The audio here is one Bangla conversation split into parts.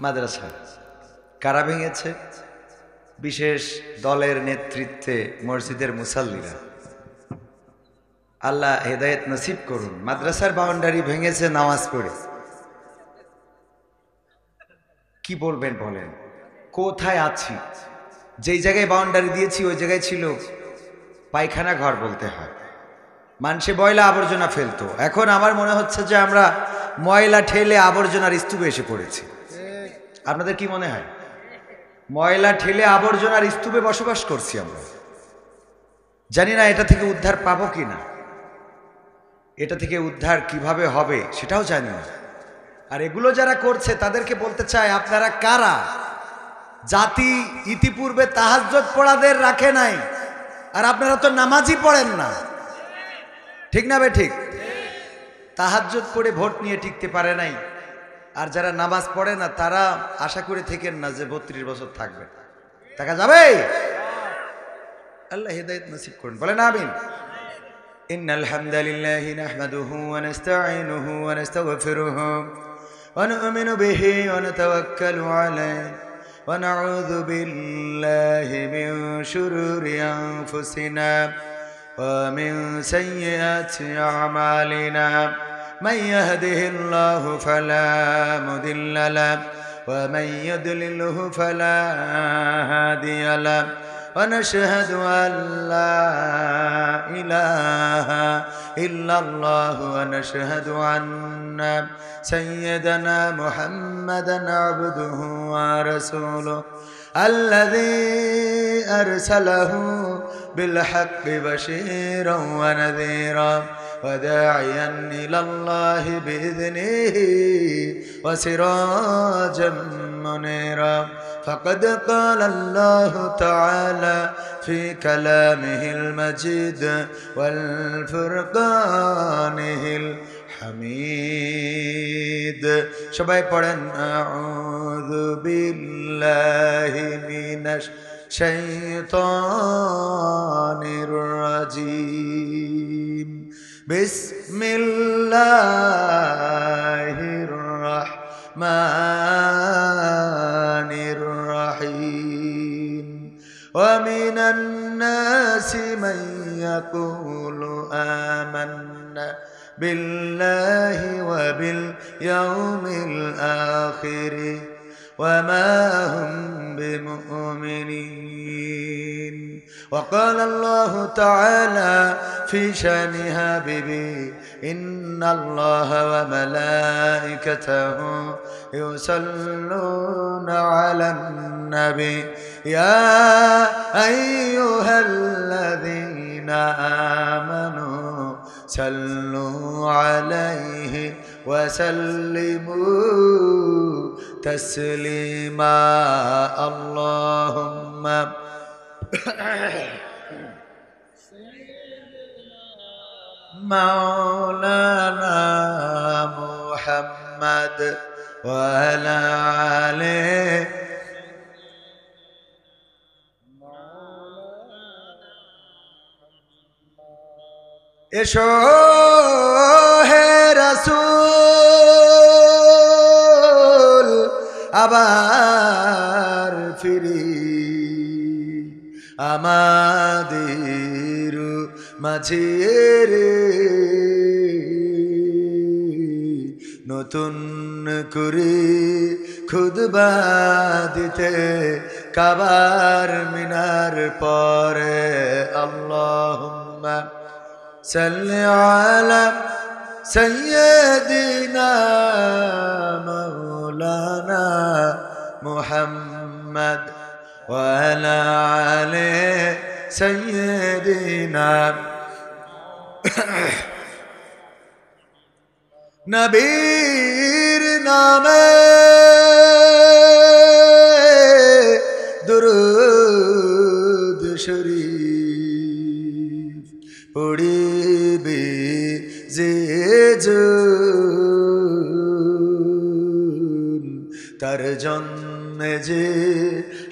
মাদ্রাসা কারা ভেঙেছে? বিশেষ দলের নেতৃত্বে মসজিদের মুসাল্লিরা। আল্লাহ হেদায়েত নসিব করুন। মাদ্রাসার বাউন্ডারি ভেঙেছে নামাজ পড়ে। কি বলবেন বলেন? কোথায় আছি? যেই জায়গায় বাউন্ডারি দিয়েছি ওই জায়গায় ছিল পায়খানা ঘর বলতে হয়। মানুষে ময়লা আবর্জনা ফেলতো, এখন আমার মনে হচ্ছে যে আমরা ময়লা ঠেলে আবর্জনার স্তূপে এসে পড়েছি। আপনাদের কি মনে হয়? ময়লা ঠেলে আবর্জনার স্তূপে বসবাস করছি আমরা। জানি না এটা থেকে উদ্ধার পাবো কিনা, এটা থেকে উদ্ধার কিভাবে হবে সেটাও জানি না। আর এগুলো যারা করছে তাদেরকে বলতে চাই, আপনারা কারা? জাতি ইতিপূর্বে তাহাজ্জুদ পড়াদের রাখে নাই, আর আপনারা তো নামাজই পড়েন না, ঠিক না বে ঠিক? তাহাজ্জুদ পড়ে ভোট নিয়ে টিকতে পারে নাই, আর যারা নামাজ পড়ে না তারা আশা করে থেকেন না যে 32 বছর থাকবে। টাকা যাবে? আল্লাহ হেদায়েত নসিব করুন, বলেন আমিন। ইন্নাল হামদালিল্লাহি নাহমাদুহু ওয়া নাস্তাঈনুহু ওয়া নাস্তাগফিরুহু ওয়া নু'মিনু বিহি ওয়া নাতাওয়াক্কালু আলাইহি ওয়া নাউযু বিল্লাহি মিন শুরুরি আনফুসিনা ওয়া মিন সাইয়্যাতি আ'মালিনা মান ইয়াহদিহিল্লাহু ফালা মুদিল্লা লাহু ওয়া মান ইউদ্লিলহু ফালা হাদিয়া লাহু ونشهد أن لا إله إلا الله ونشهد أن سيدنا محمدا عبده ورسوله الذي أرسله بالحق بشيرا ونذيرا وداعيا إلى الله بإذنه وسراجا منيرا فقد قال الله تعالى في كلامه المجيد والفرقانه الحميد সবাই পড়েন আউযু বিল্লাহি মিনাশ শাইতানির রাজীম বিসমিল্লাহির রাহমানির রহিম ومن الناس من يقول آمنا بالله وباليوم الآخر وما هم بمؤمنين وقال الله تعالى في شأن حبيبه إن الله وملائكته يصلون على النبي يا أيها الذين آمنوا صلوا عليه وسلموا تسليما اللهم مولانا محمد وعلى آله এসো হে রাসূল আবার ফিরি আমাদের মাঝে রে নতুন করে খুতবা দিতে কাবার মিনার পরে আল্লাহুম্মা সাল্লি আলা সাইয়্যিদিনা মাওলানা মুহাম্মদ ওয়া আলা আলি সাইয়্যিদিনা নবীর নামে দুরূদ শরীফ পড়িবে যে জন তার জন্য যে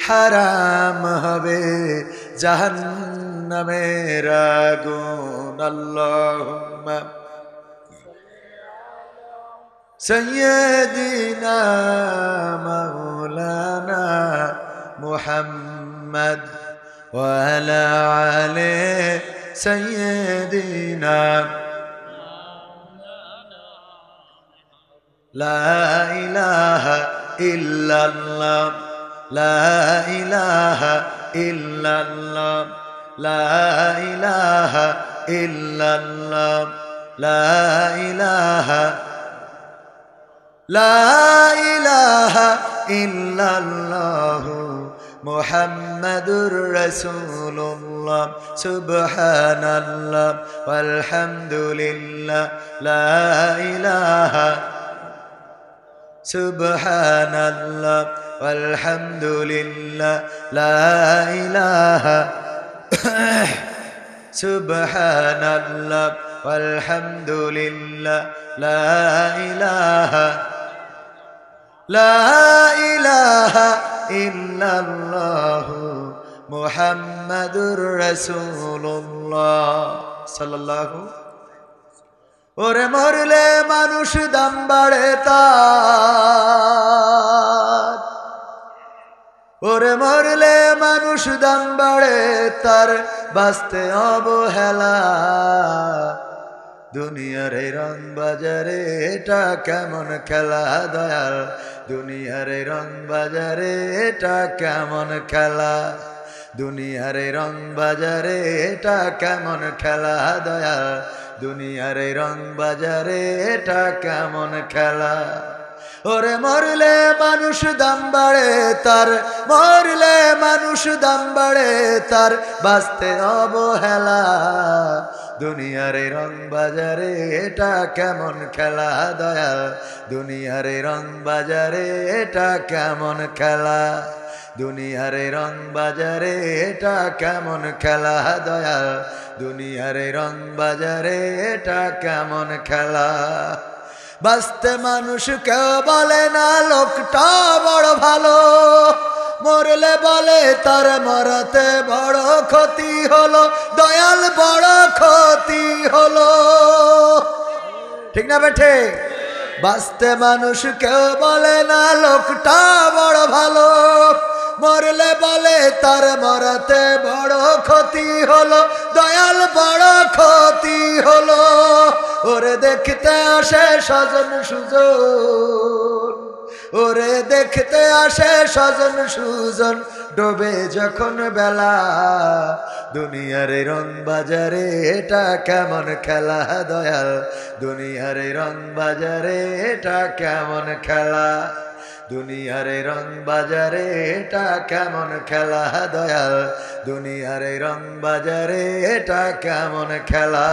হারাম হবে জাহান্নামের আগুন আল্লাহুম্মা সাইয়্যিদিনা محمد وعلى آل سيدنا لا إله إلا الله لا إله إلا الله لا إله إلا الله لا إله لا إله إلا الله محمد رسول الله سبحان الله والحمد لله لا إله سبحان الله والحمد لله لا إله سبحان الله والحمد لله لا إله لا إله إلا الله محمد رسول الله صلى الله ওরে মরলে মানুষ দাম বাড়ে তার ওরে মরলে মানুষ দাম বাড়ে তার বাঁচতে অবহেলা দুনিয়ার এই রং বাজারে এটা কেমন খেলা দয়াল দুনিয়ার এই রং বাজারে এটা কেমন খেলা দুনিয়ার এই রং বাজারে এটা কেমন খেলা দয়াল দুনিয়ার এই রং বাজারে এটা কেমন খেলা ওরে মরলে মানুষ দাম বাড়ে তার মরলে মানুষ দাম বাড়ে তার বাঁচতে অবহেলা দুনিয়ার এই রং বাজারে এটা কেমন খেলা দয়াল দুনিয়ার এই রং বাজারে এটা কেমন খেলা দুনিয়ার এই রং বাজারে এটা কেমন খেলা দয়াল দুনিয়ার এই রং বাজারে এটা কেমন খেলা বাঁচতে মানুষ কেউ বলে না লোকটা বড় ভালো মরলে বলে তার মরাতে বড় ক্ষতি হলো দয়াল বড় ক্ষতি হলো ঠিক না বেঠে বাঁচতে মানুষ কেউ বলে না লোকটা বড় ভালো মরলে বলে তার মরাতে বড় ক্ষতি হলো দয়াল বড় ক্ষতি হলো ওরে দেখতে আসে স্বজন সুজন ওরে দেখতে আসে স্বজন সুজন ডোবে যখন বেলা দুনিয়ার রং বাজারে এটা কেমন খেলা দয়াল দুনিয়ার রং বাজারে এটা কেমন খেলা দুনিয়ার রং বাজারে এটা কেমন খেলা দয়াল দুনিয়ার রং বাজারে এটা কেমন খেলা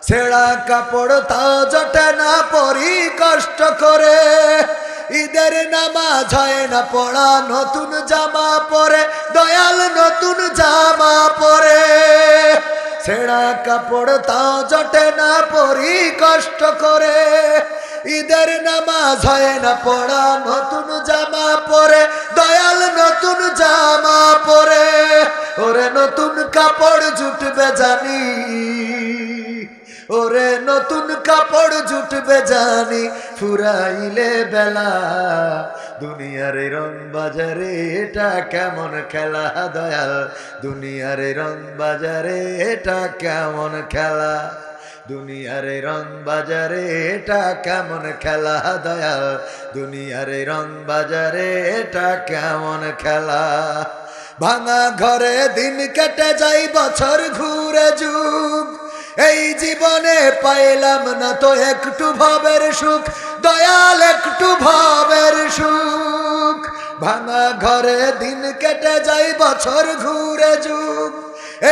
ছেঁড়া কাপড় তা জটে না পরি কষ্ট করে ঈদের নামাজ হয় না পড়া নতুন জামা পরে দয়াল নতুন জামা পরে ছেঁড়া কাপড় তা জটে না পরি কষ্ট করে ঈদের নামাজ হয় না পড়া নতুন জামা পরে দয়াল নতুন জামা পরে ওরে নতুন কাপড় জুটবে জানি ওরে নতুন কাপড় জুটবে জানি ফুরাইলে বেলা দুনিয়ার রং বাজারে এটা কেমন খেলা দয়াল দুনিয়ার রং বাজারে এটা কেমন খেলা দুনিয়ার রং বাজারে এটা কেমন খেলা দয়াল দুনিয়ার রং বাজারে এটা কেমন খেলা ভাঙা ঘরে দিন কেটে যাই বছর ঘুরে যুগ এই জীবনে পাইলাম না তো একটু ভাবের সুখ দয়াল একটু ভাবের সুখ ভাঙা ঘরে দিন কেটে যাই বছর ঘুরে যুগ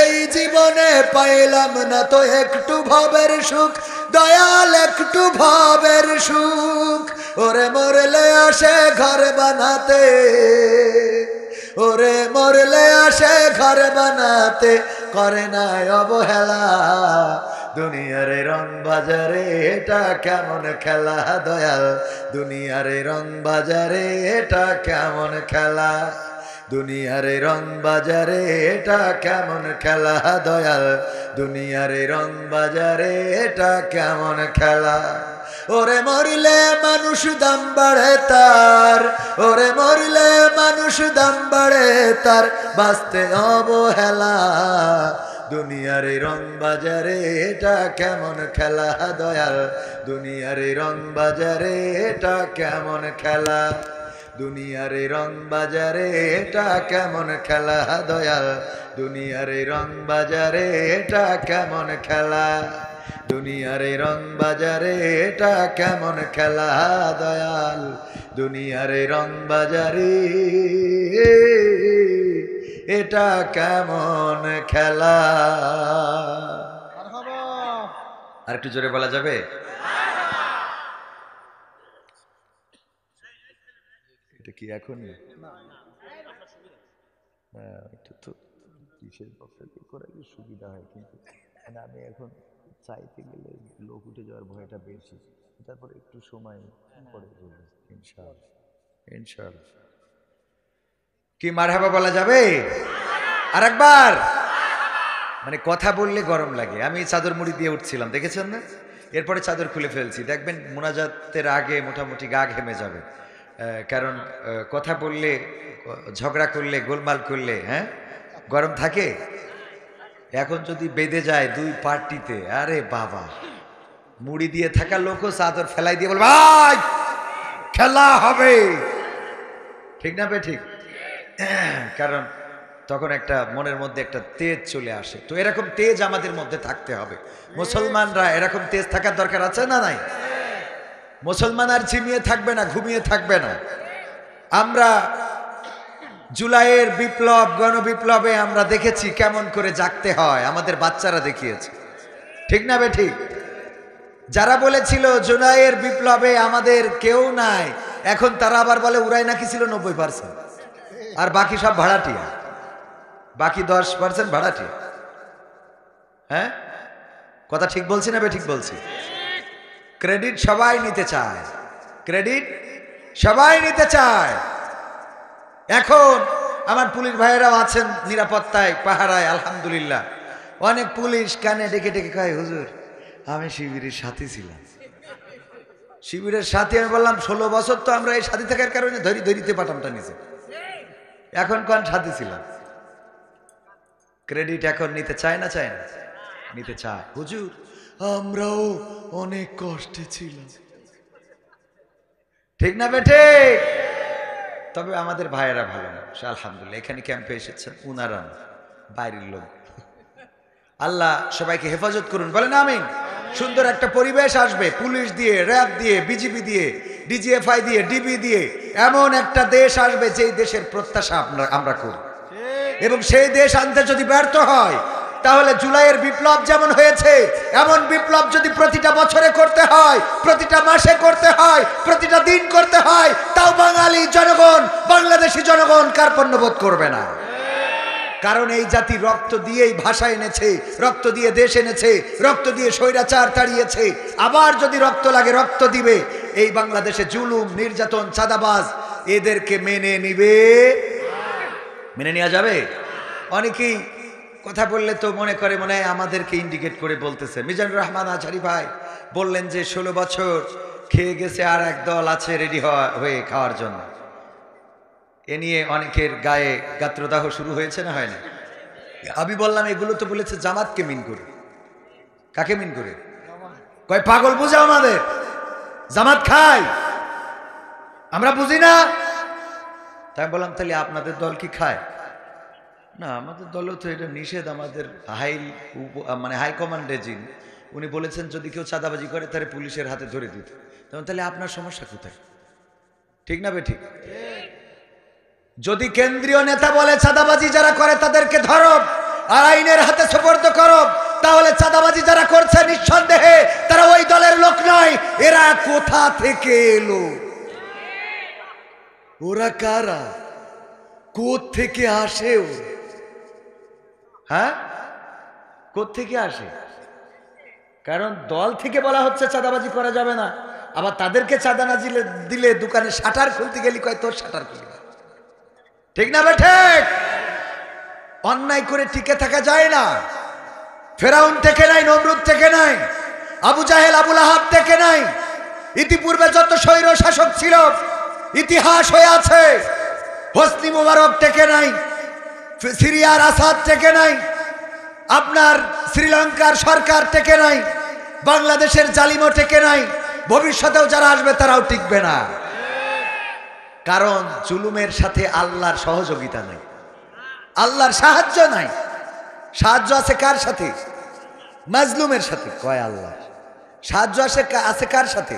এই জীবনে পাইলাম না তো একটু ভাবের সুখ দয়াল একটু ভাবের সুখ ওরে মরলে আসে ঘর বানাতে ওরে মরলে আসে ঘর বানাতে করে না অবহেলা দুনিয়ার রং বাজারে এটা কেমন খেলা দয়াল দুনিয়ার রং বাজারে এটা কেমন খেলা দুনিয়ার রং বাজারে এটা কেমন খেলা দয়াল দুনিয়ার রং বাজারে এটা কেমন খেলা ওরে মরিলে মানুষ দাম বাড়ে তার ওরে মরিলে মানুষ দাম বাড়ে তার বাঁচতে অবহেলা দুনিয়ার এই রং বাজারে এটা কেমন খেলা দয়াল দুনিয়ার এই রং বাজারে এটা কেমন খেলা দুনিয়ার এই রং বাজারে এটা কেমন খেলা দয়াল দুনিয়ার এই রং বাজারে এটা কেমন খেলা দুনিয়ার এই রং বাজারে এটা কেমন খেলা দয়াল দুনিয়ার এই রং বাজারে এটা কেমন খেলা আর একটু জোরে বলা যাবে এটা কি এখনই একটু তো বিশেষ বক্তব্য করালে সুবিধা হয় কিন্তু আমি এখন চাইতে গেলে লোক উঠে যাওয়ার ভয়টা বেশি তারপরে একটু সময় পরে বলবো ইনশাআল্লাহ ইনশাআল্লাহ কি মারহাবা বলা যাবে আরেকবার মানে কথা বললে গরম লাগে আমি চাদর মুড়ি দিয়ে উঠছিলাম দেখেছেন না এরপরে চাদর খুলে ফেলছি দেখবেন মোনাজাতের আগে মোটামুটি গা ঘেমে যাবে কারণ কথা বললে ঝগড়া করলে গোলমাল করলে হ্যাঁ গরম থাকে এখন যদি বেঁধে যায় দুই পার্টিতে আরে বাবা মুড়ি দিয়ে থাকা লোকও চাদর ফেলাই দিয়ে বল ভাই খেলা হবে ঠিক না বে ঠিক কারণ তখন একটা মনের মধ্যে একটা তেজ চলে আসে তো এরকম তেজ আমাদের মধ্যে থাকতে হবে মুসলমানরা এরকম তেজ থাকার দরকার আছে না নাই মুসলমান আর ঝিমিয়ে থাকবে না ঘুমিয়ে থাকবে না আমরা জুলাইয়ের বিপ্লব গণবিপ্লবে আমরা দেখেছি কেমন করে জাগতে হয় আমাদের বাচ্চারা দেখিয়েছে ঠিক না বে ঠিক যারা বলেছিল জুলাইয়ের বিপ্লবে আমাদের কেউ নাই এখন তারা আবার বলে উড়াই নাকি ছিল 90% আর বাকি সব ভাড়াটিয়া বাকি 10% ভাড়াটিয়া হ্যাঁ কথা ঠিক বলছি না বে ঠিক বলছি ক্রেডিট সবাই নিতে চায় ক্রেডিট সবাই নিতে চায় এখন আমার পুলিশ ভাইয়েরাও আছেন নিরাপত্তায় পাহারায় আলহামদুলিল্লাহ অনেক পুলিশ কানে ডেকে ডেকে কয় হুজুর আমি শিবিরের সাথী ছিলাম শিবিরের সাথী আমি বললাম 16 বছর তো আমরা এই সাথী থাকার কারণে ধরিতে পাঠামটা নিছে এখন কোন সাথী ছিলাম ক্রেডিট এখন নিতে চায় না চায় না নিতে চায় হুজুর আমরাও অনেক কষ্টে ছিলাম ঠিক না বেটে তবে আমাদের ভাইয়েরা ভালো না আলহামদুলিল্লাহ এখানে ক্যাম্পে এসেছেন উনারা বাইরের লোক আল্লাহ সবাইকে হেফাজত করুন বলেন আমিন সুন্দর একটা পরিবেশ আসবে পুলিশ দিয়ে র্যাব দিয়ে বিজিবি দিয়ে ডিজিএফআই দিয়ে ডিবি দিয়ে এমন একটা দেশ আসবে যেই দেশের প্রত্যাশা আমরা করি এবং সেই দেশ আনতে যদি ব্যর্থ হয় তাহলে জুলাইয়ের বিপ্লব যেমন হয়েছে এমন বিপ্লব যদি প্রতিটা বছরে করতে হয় প্রতিটা মাসে করতে হয় প্রতিটা দিন করতে হয় তাও বাঙালি জনগণ বাংলাদেশি জনগণ কার্পণ্যবোধ করবে না কারণ এই জাতি রক্ত দিয়েই ভাষা এনেছে রক্ত দিয়ে দেশ এনেছে রক্ত দিয়ে স্বৈরাচার তাড়িয়েছে আবার যদি রক্ত লাগে রক্ত দিবে এই বাংলাদেশে জুলুম নির্যাতন চাঁদাবাজ এদেরকে মেনে নিবে মেনে নেওয়া যাবে অনেকেই কথা বললে তো মনে করে মনে হয় আমাদেরকে ইন্ডিকেট করে বলতেছে মিজানুর রহমান আজহারি ভাই বললেন যে 16 বছর খেয়ে গেছে আর এক দল আছে রেডি হয়ে খাওয়ার জন্য এ নিয়ে অনেকের গায়ে গাত্রদাহ শুরু হয়েছে না হয় না আমি বললাম এগুলো তো বলেছে জামাতকে মিন করে কাকে মিন করে কয় পাগল বুঝে আমাদের জামাত খায় আমরা বুঝি না তাই বললাম তাহলে আপনাদের দল কি খায় না আমাদের দলও তো এটা নিষেধ আমাদের হাই কমান্ডে যিনি উনি বলেছেন যদি কেউ চাঁদাবাজি করে তাহলে পুলিশের হাতে ধরে দিতে তখন তাহলে আপনার সমস্যা কোথায় ঠিক না বে ঠিক যদি কেন্দ্রীয় নেতা বলে চাঁদাবাজি যারা করে তাদেরকে ধরো আর আইনের হাতে সুপর্দ করো তাহলে চাঁদাবাজি যারা করছে নিঃসন্দেহে তারা ওই দলের লোক নয় এরা কোথা থেকে এলো ওরা কারা কোথা থেকে আসে হ্যাঁ কোথা থেকে আসে কারণ দল থেকে বলা হচ্ছে চাঁদাবাজি করা যাবে না আবার তাদেরকে চাঁদা না দিলে দোকানে শাটার খুলতে গেলি কয় তোর শাটার খুলি ঠিক না বে ঠিক অন্যায় করে টিকে থাকা যায় না ফেরাউন থেকে নাই নমরুদ থেকে নাই আবু জাহেল আবু লাহাব থেকে নাই ইতিপূর্বে যত স্বৈর শাসক ছিল ইতিহাস হয়ে আছে হোসনি মুবারক টেকে নাই, সিরিয়ার আসাদ টেকে নাই, আপনার শ্রীলঙ্কার সরকার টেকে নাই, বাংলাদেশের জালিমও টেকে নাই, ভবিষ্যতেও যারা আসবে তারাও টিকবে না। কারণ জুলুমের সাথে আল্লাহর সহযোগিতা নাই, আল্লাহর সাহায্য নাই। সাহায্য আছে কার সাথে? মাজলুমের সাথে। কয় আল্লাহ সাহায্য আছে কার সাথে?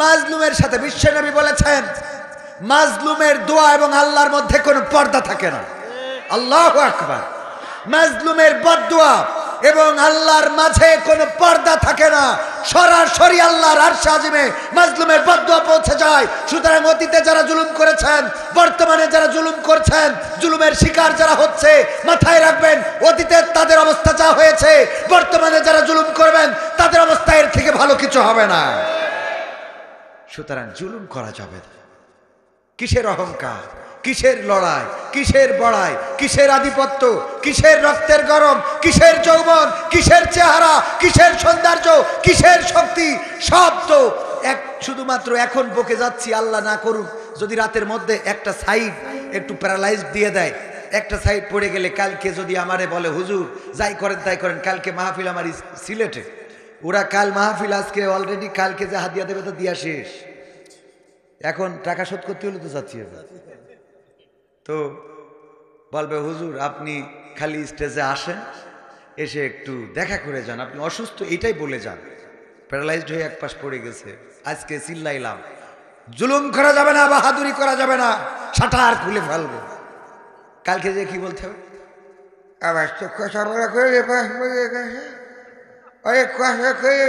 মাজলুমের সাথে। বিশ্বনবী বলেছেন মাজলুমের দোয়া এবং আল্লাহর মধ্যে কোনো পর্দা থাকে না। আল্লাহু আকবার। মাজলুমের বদদোয়া এবং আল্লাহর মাঝে কোনো পর্দা থাকে না, সরাসরি আল্লাহর আরশে আজিমে মাজলুমের বদদোয়া পৌঁছে যায়। সুতরাং অতীতে যারা জুলুম করেছেন, বর্তমানে যারা জুলুম করছেন, জুলুমের শিকার যারা হচ্ছে, মাথায় রাখবেন অতীতে তাদের অবস্থা যা হয়েছে, বর্তমানে যারা জুলুম করবেন তাদের অবস্থা এর থেকে ভালো কিছু হবে না। সুতরাং জুলুম করা যাবে না। কিসের অহংকার, কিসের লড়াই, কিসের বড়াই, কিসের আধিপত্য, কিসের রক্তের গরম, কিসের যৌবন, কিসের চেহারা, কিসের সৌন্দর্য, কিসের শক্তি, সব তো এক শুধুমাত্র এখন বকে যাচ্ছি। আল্লাহ না করুন যদি রাতের মধ্যে একটা সাইড একটু প্যারালাইজ দিয়ে দেয়, একটা সাইড পড়ে গেলে কালকে যদি আমারে বলে হুজুর যাই করেন তাই করেন, কালকে মাহফিল আমার সিলেটে, ওরা কাল মাহফিল আজকে অলরেডি, কালকে যে হাদিয়া দেবে তো দিয়া শেষ। এখন টাকা শোধ করতে হলে তো যাচ্ছি, তো বলবে হুজুর আপনি খালি স্টেজে আসেন, এসে একটু দেখা করে যান, আপনি অসুস্থ এইটাই বলে যান। প্যারালাইজড হয়ে এক পাশ পড়ে গেছে। আজকে চিল্লাইলাম জুলুম করা যাবে না, বাহাদুরি করা যাবে না, শাটার খুলে ফেলবো। কালকে যে কি বলতে হবে, আবার তো কথা বলা করে পাশ পড়ে গেছে, অনেক কথা করে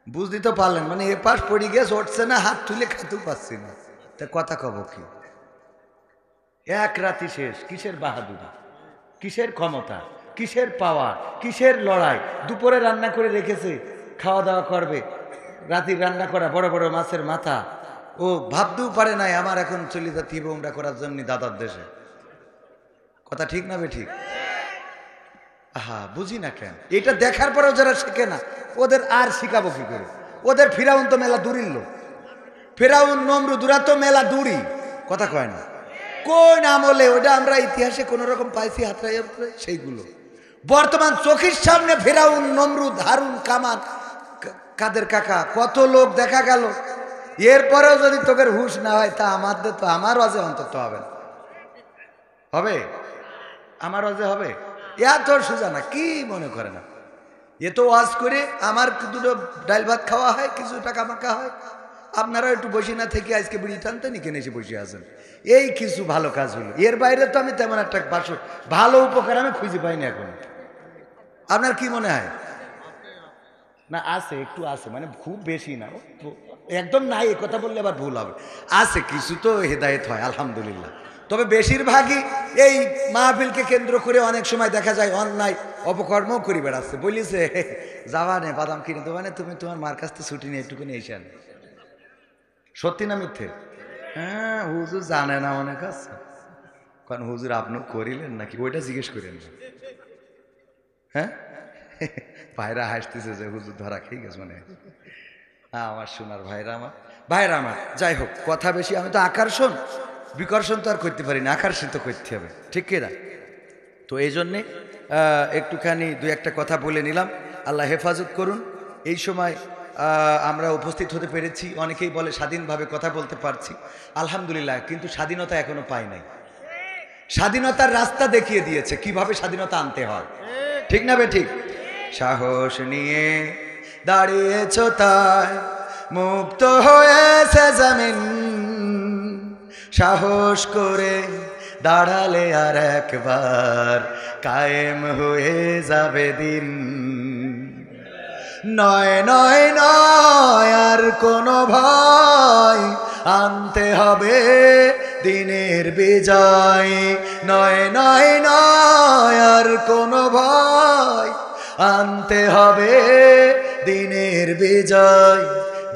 বুঝতে তো পারলেন, মানে এ পাশ পড়ে গেছে, উঠছে না, হাত তুলে খেতেও পাচ্ছি না, তা কথা কব কি? এক রাতি শেষ। কিসের বাহাদুরি, কিসের ক্ষমতা, কিসের পাওয়ার, কিসের লড়াই? দুপুরে রান্না করে রেখেছে, খাওয়া দাওয়া করবে, রাতির রান্না করা বড় বড় মাছের মাথা, ও ভাবতেও পারে নাই আমার এখন চলে যাচ্ছি বোমরা করার জন্য দাদার দেশে। কথা ঠিক না বে ঠিক? আহা, বুঝি না কেন? এটা দেখার পরেও যারা শেখে না, ওদের আর শিখাবো কি করে? ওদের ফিরাউন তো মেলা দূরির লোক, ফেরাউন নমরুদরা তো মেলা দূরই, কথা কয় না। কোন আমলে ওটা আমরা ইতিহাসে কোন রকম পাইছি হাতড়াই সেইগুলো। বর্তমান চোখের সামনে ফেরাউন, নমরুদ, হারুন, কামান, কাদের কাকা, কত লোক দেখা গেল। এরপরেও যদি তোকের হুশ না হয় তা আমাদের তো, আমার অজে অন্তত হবে না। হবে? আমার অজে হবে? এত সোজা না, কি মনে করে না? এ তো ওয়াজ করে আমার দুটো ডাল ভাত খাওয়া হয়, কিছু টাকা মাকা হয়। আপনারা একটু বসে না থেকে আজকে বিড়ি টানতে নিকেন এসে বসে আছেন, এই কিছু ভালো কাজ হলো। এর বাইরে তো আমি তেমন একটা ভালো উপকার আমি খুঁজে পাইনি এখন। আপনার কি মনে হয়? না আছে, একটু আছে, মানে খুব বেশি না, একদম নাই। এ কথা বললে আবার ভুল হবে, আছে কিছু তো হেদায়েত হয় আলহামদুলিল্লাহ। তবে বেশিরভাগই এই মাহফিলকে কেন্দ্র করে অনেক সময় দেখা যায় অন্যায় অপকর্মও করে বেড়াচ্ছে। বলিছে যাবা নে বাদাম কিনে দেবা না, তুমি তোমার মার কাছ থেকে ছুটি নিয়ে একটুখানি এসে। সত্যি না মিথ্যে? হ্যাঁ, হুজুর জানে না অনেক আছে, কারণ হুজুর আপনি করিলেন নাকি ওইটা জিজ্ঞেস করেন। হ্যাঁ, ভাইরা হাসতেছে যে হুজুর ধরা খেয়ে গেছে, মানে আমার সোনার ভাইরা আমার। যাই হোক, কথা বেশি, আমি তো আকর্ষণ বিকর্ষণ তো আর করতে পারি না, আকর্ষিত করতে হবে, ঠিক কিনা? তো এই জন্যে একটুখানি দুই একটা কথা বলে নিলাম। আল্লাহ হেফাজত করুন। এই সময় আমরা উপস্থিত হতে পেরেছি। অনেকেই বলে স্বাধীনভাবে কথা বলতে পারছি, আলহামদুলিল্লাহ, কিন্তু স্বাধীনতা এখনো পাই নাই। স্বাধীনতার রাস্তা দেখিয়ে দিয়েছে কিভাবে স্বাধীনতা আনতে হয়, ঠিক না বে ঠিক? সাহস নিয়ে দাঁড়িয়েছ তাই মুক্ত হয়েছে জমিন, সাহস করে দাঁড়ালে আর একবার কায়েম হয়ে যাবে দিন। নয় নয় নয় আর কোনো ভয়, আনতে হবে দিনের বিজয়। নয় নয় নয় আর কোনো ভয়, আনতে হবে দিনের বিজয়,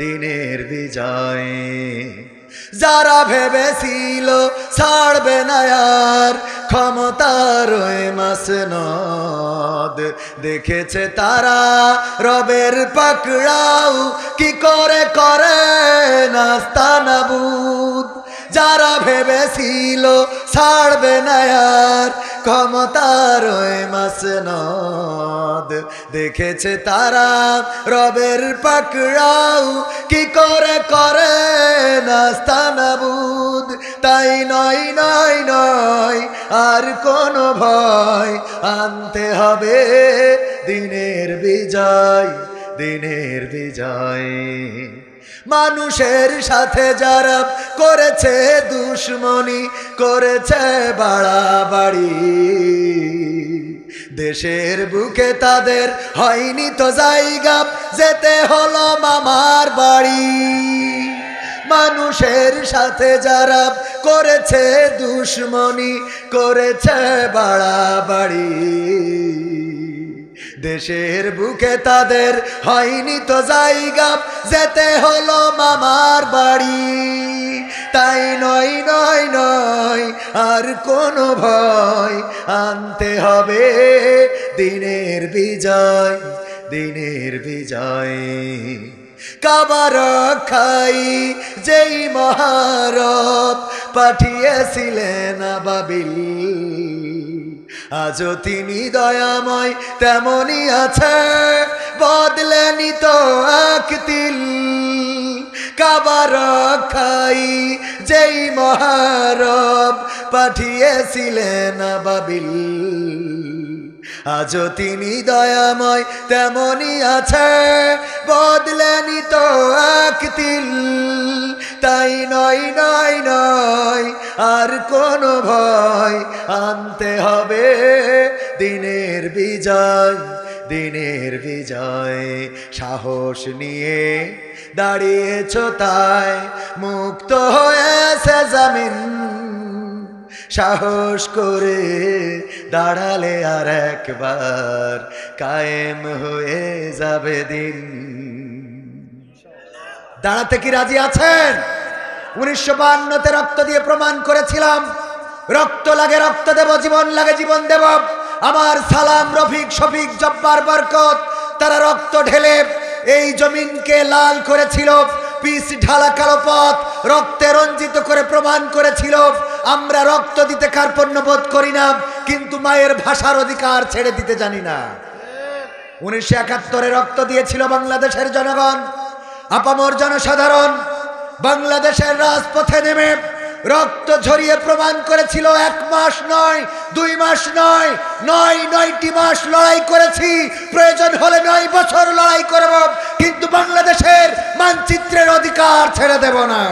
দিনের বিজয়। যারা ভেবেছিল ছাড়বে না আর ক্ষমতার ওই মাসনদ, দেখেছে তারা রবের পাকড়াও কি করে করে নাস্তানাবুদ। যারা ভেবেছিল ছাড়বে না আর ক্ষমতার ওই মাসনদ, দেখেছে তারা রবের পাকড়াও কি করে করে নাস্তানাবুদ। তাই নয় নয় নয় আর কোনো ভয়, আনতে হবে দিনের বিজয়, দিনের বিজয়। মানুষের সাথে যারা করেছে দুশ্মনী, করেছে বাড়াবাড়ি, দেশের বুকে তাদের হয়নি তো জায়গা, যেতে হলো মামার বাড়ি। মানুষের সাথে যারা করেছে দুশ্মনী, করেছে বাড়াবাড়ি, দেশের বুকে তাদের হয়নি তো জায়গা, যেতে হলো মামার বাড়ি। তাই নয় নয় নয় আর কোনো ভয়, আনতে হবে দিনের বিজয়, দিনের বিজয়। কাবা রক্ষাই যেই মহারব পাঠিয়েছিলেন আবাবিল, আজও তিনি দয়াময় তেমনই আছে, বদলেনি তো এক তিল। কাবা রক্ষাই যেই মহারব পাঠিয়েছিলেন আবাবিল, আজও তিনি দয়াময় তেমনই আছে, বদলেনি তো এক তিল। তাই নয় নয় নয় আর কোনো ভয়, আনতে হবে দিনের বিজয়, দিনের বিজয়। সাহস নিয়ে দাঁড়িয়েছ তাই মুক্ত হয়েছে জমিন, সাহস করে দাঁড়ালে আর একবার কায়েম হয়ে যাবে দিন। দাঁড়াতে কি রাজি আছেন? 1952-তে রক্ত দিয়ে প্রমাণ করেছিলাম, রক্ত লাগে রক্ত দেব, জীবন লাগে জীবন দেব। আমার সালাম, রফিক, শফিক, জব্বার, বরকত তারা রক্ত ঢেলে এই জমিনকে লাল করেছিল, পিচ ঢালা কালো পথ রক্তে রঞ্জিত করে প্রমাণ করেছিল আমরা রক্ত দিতে কার্পণ্য বোধ করি না, কিন্তু মায়ের ভাষার অধিকার ছেড়ে দিতে জানি না। 1971-এ রক্ত দিয়েছিল বাংলাদেশের জনগণ, আপামর জনসাধারণ। বাংলাদেশের রাজপথে নেমে রক্ত ঝরিয়ে প্রমাণ করেছিল 1 মাস নয়, 2 মাস নয়, 9টি মাস লড়াই করেছি, প্রয়োজন হলে 9 বছর লড়াই করব, কিন্তু বাংলাদেশের মানচিত্রের অধিকার ছেড়ে দেব না।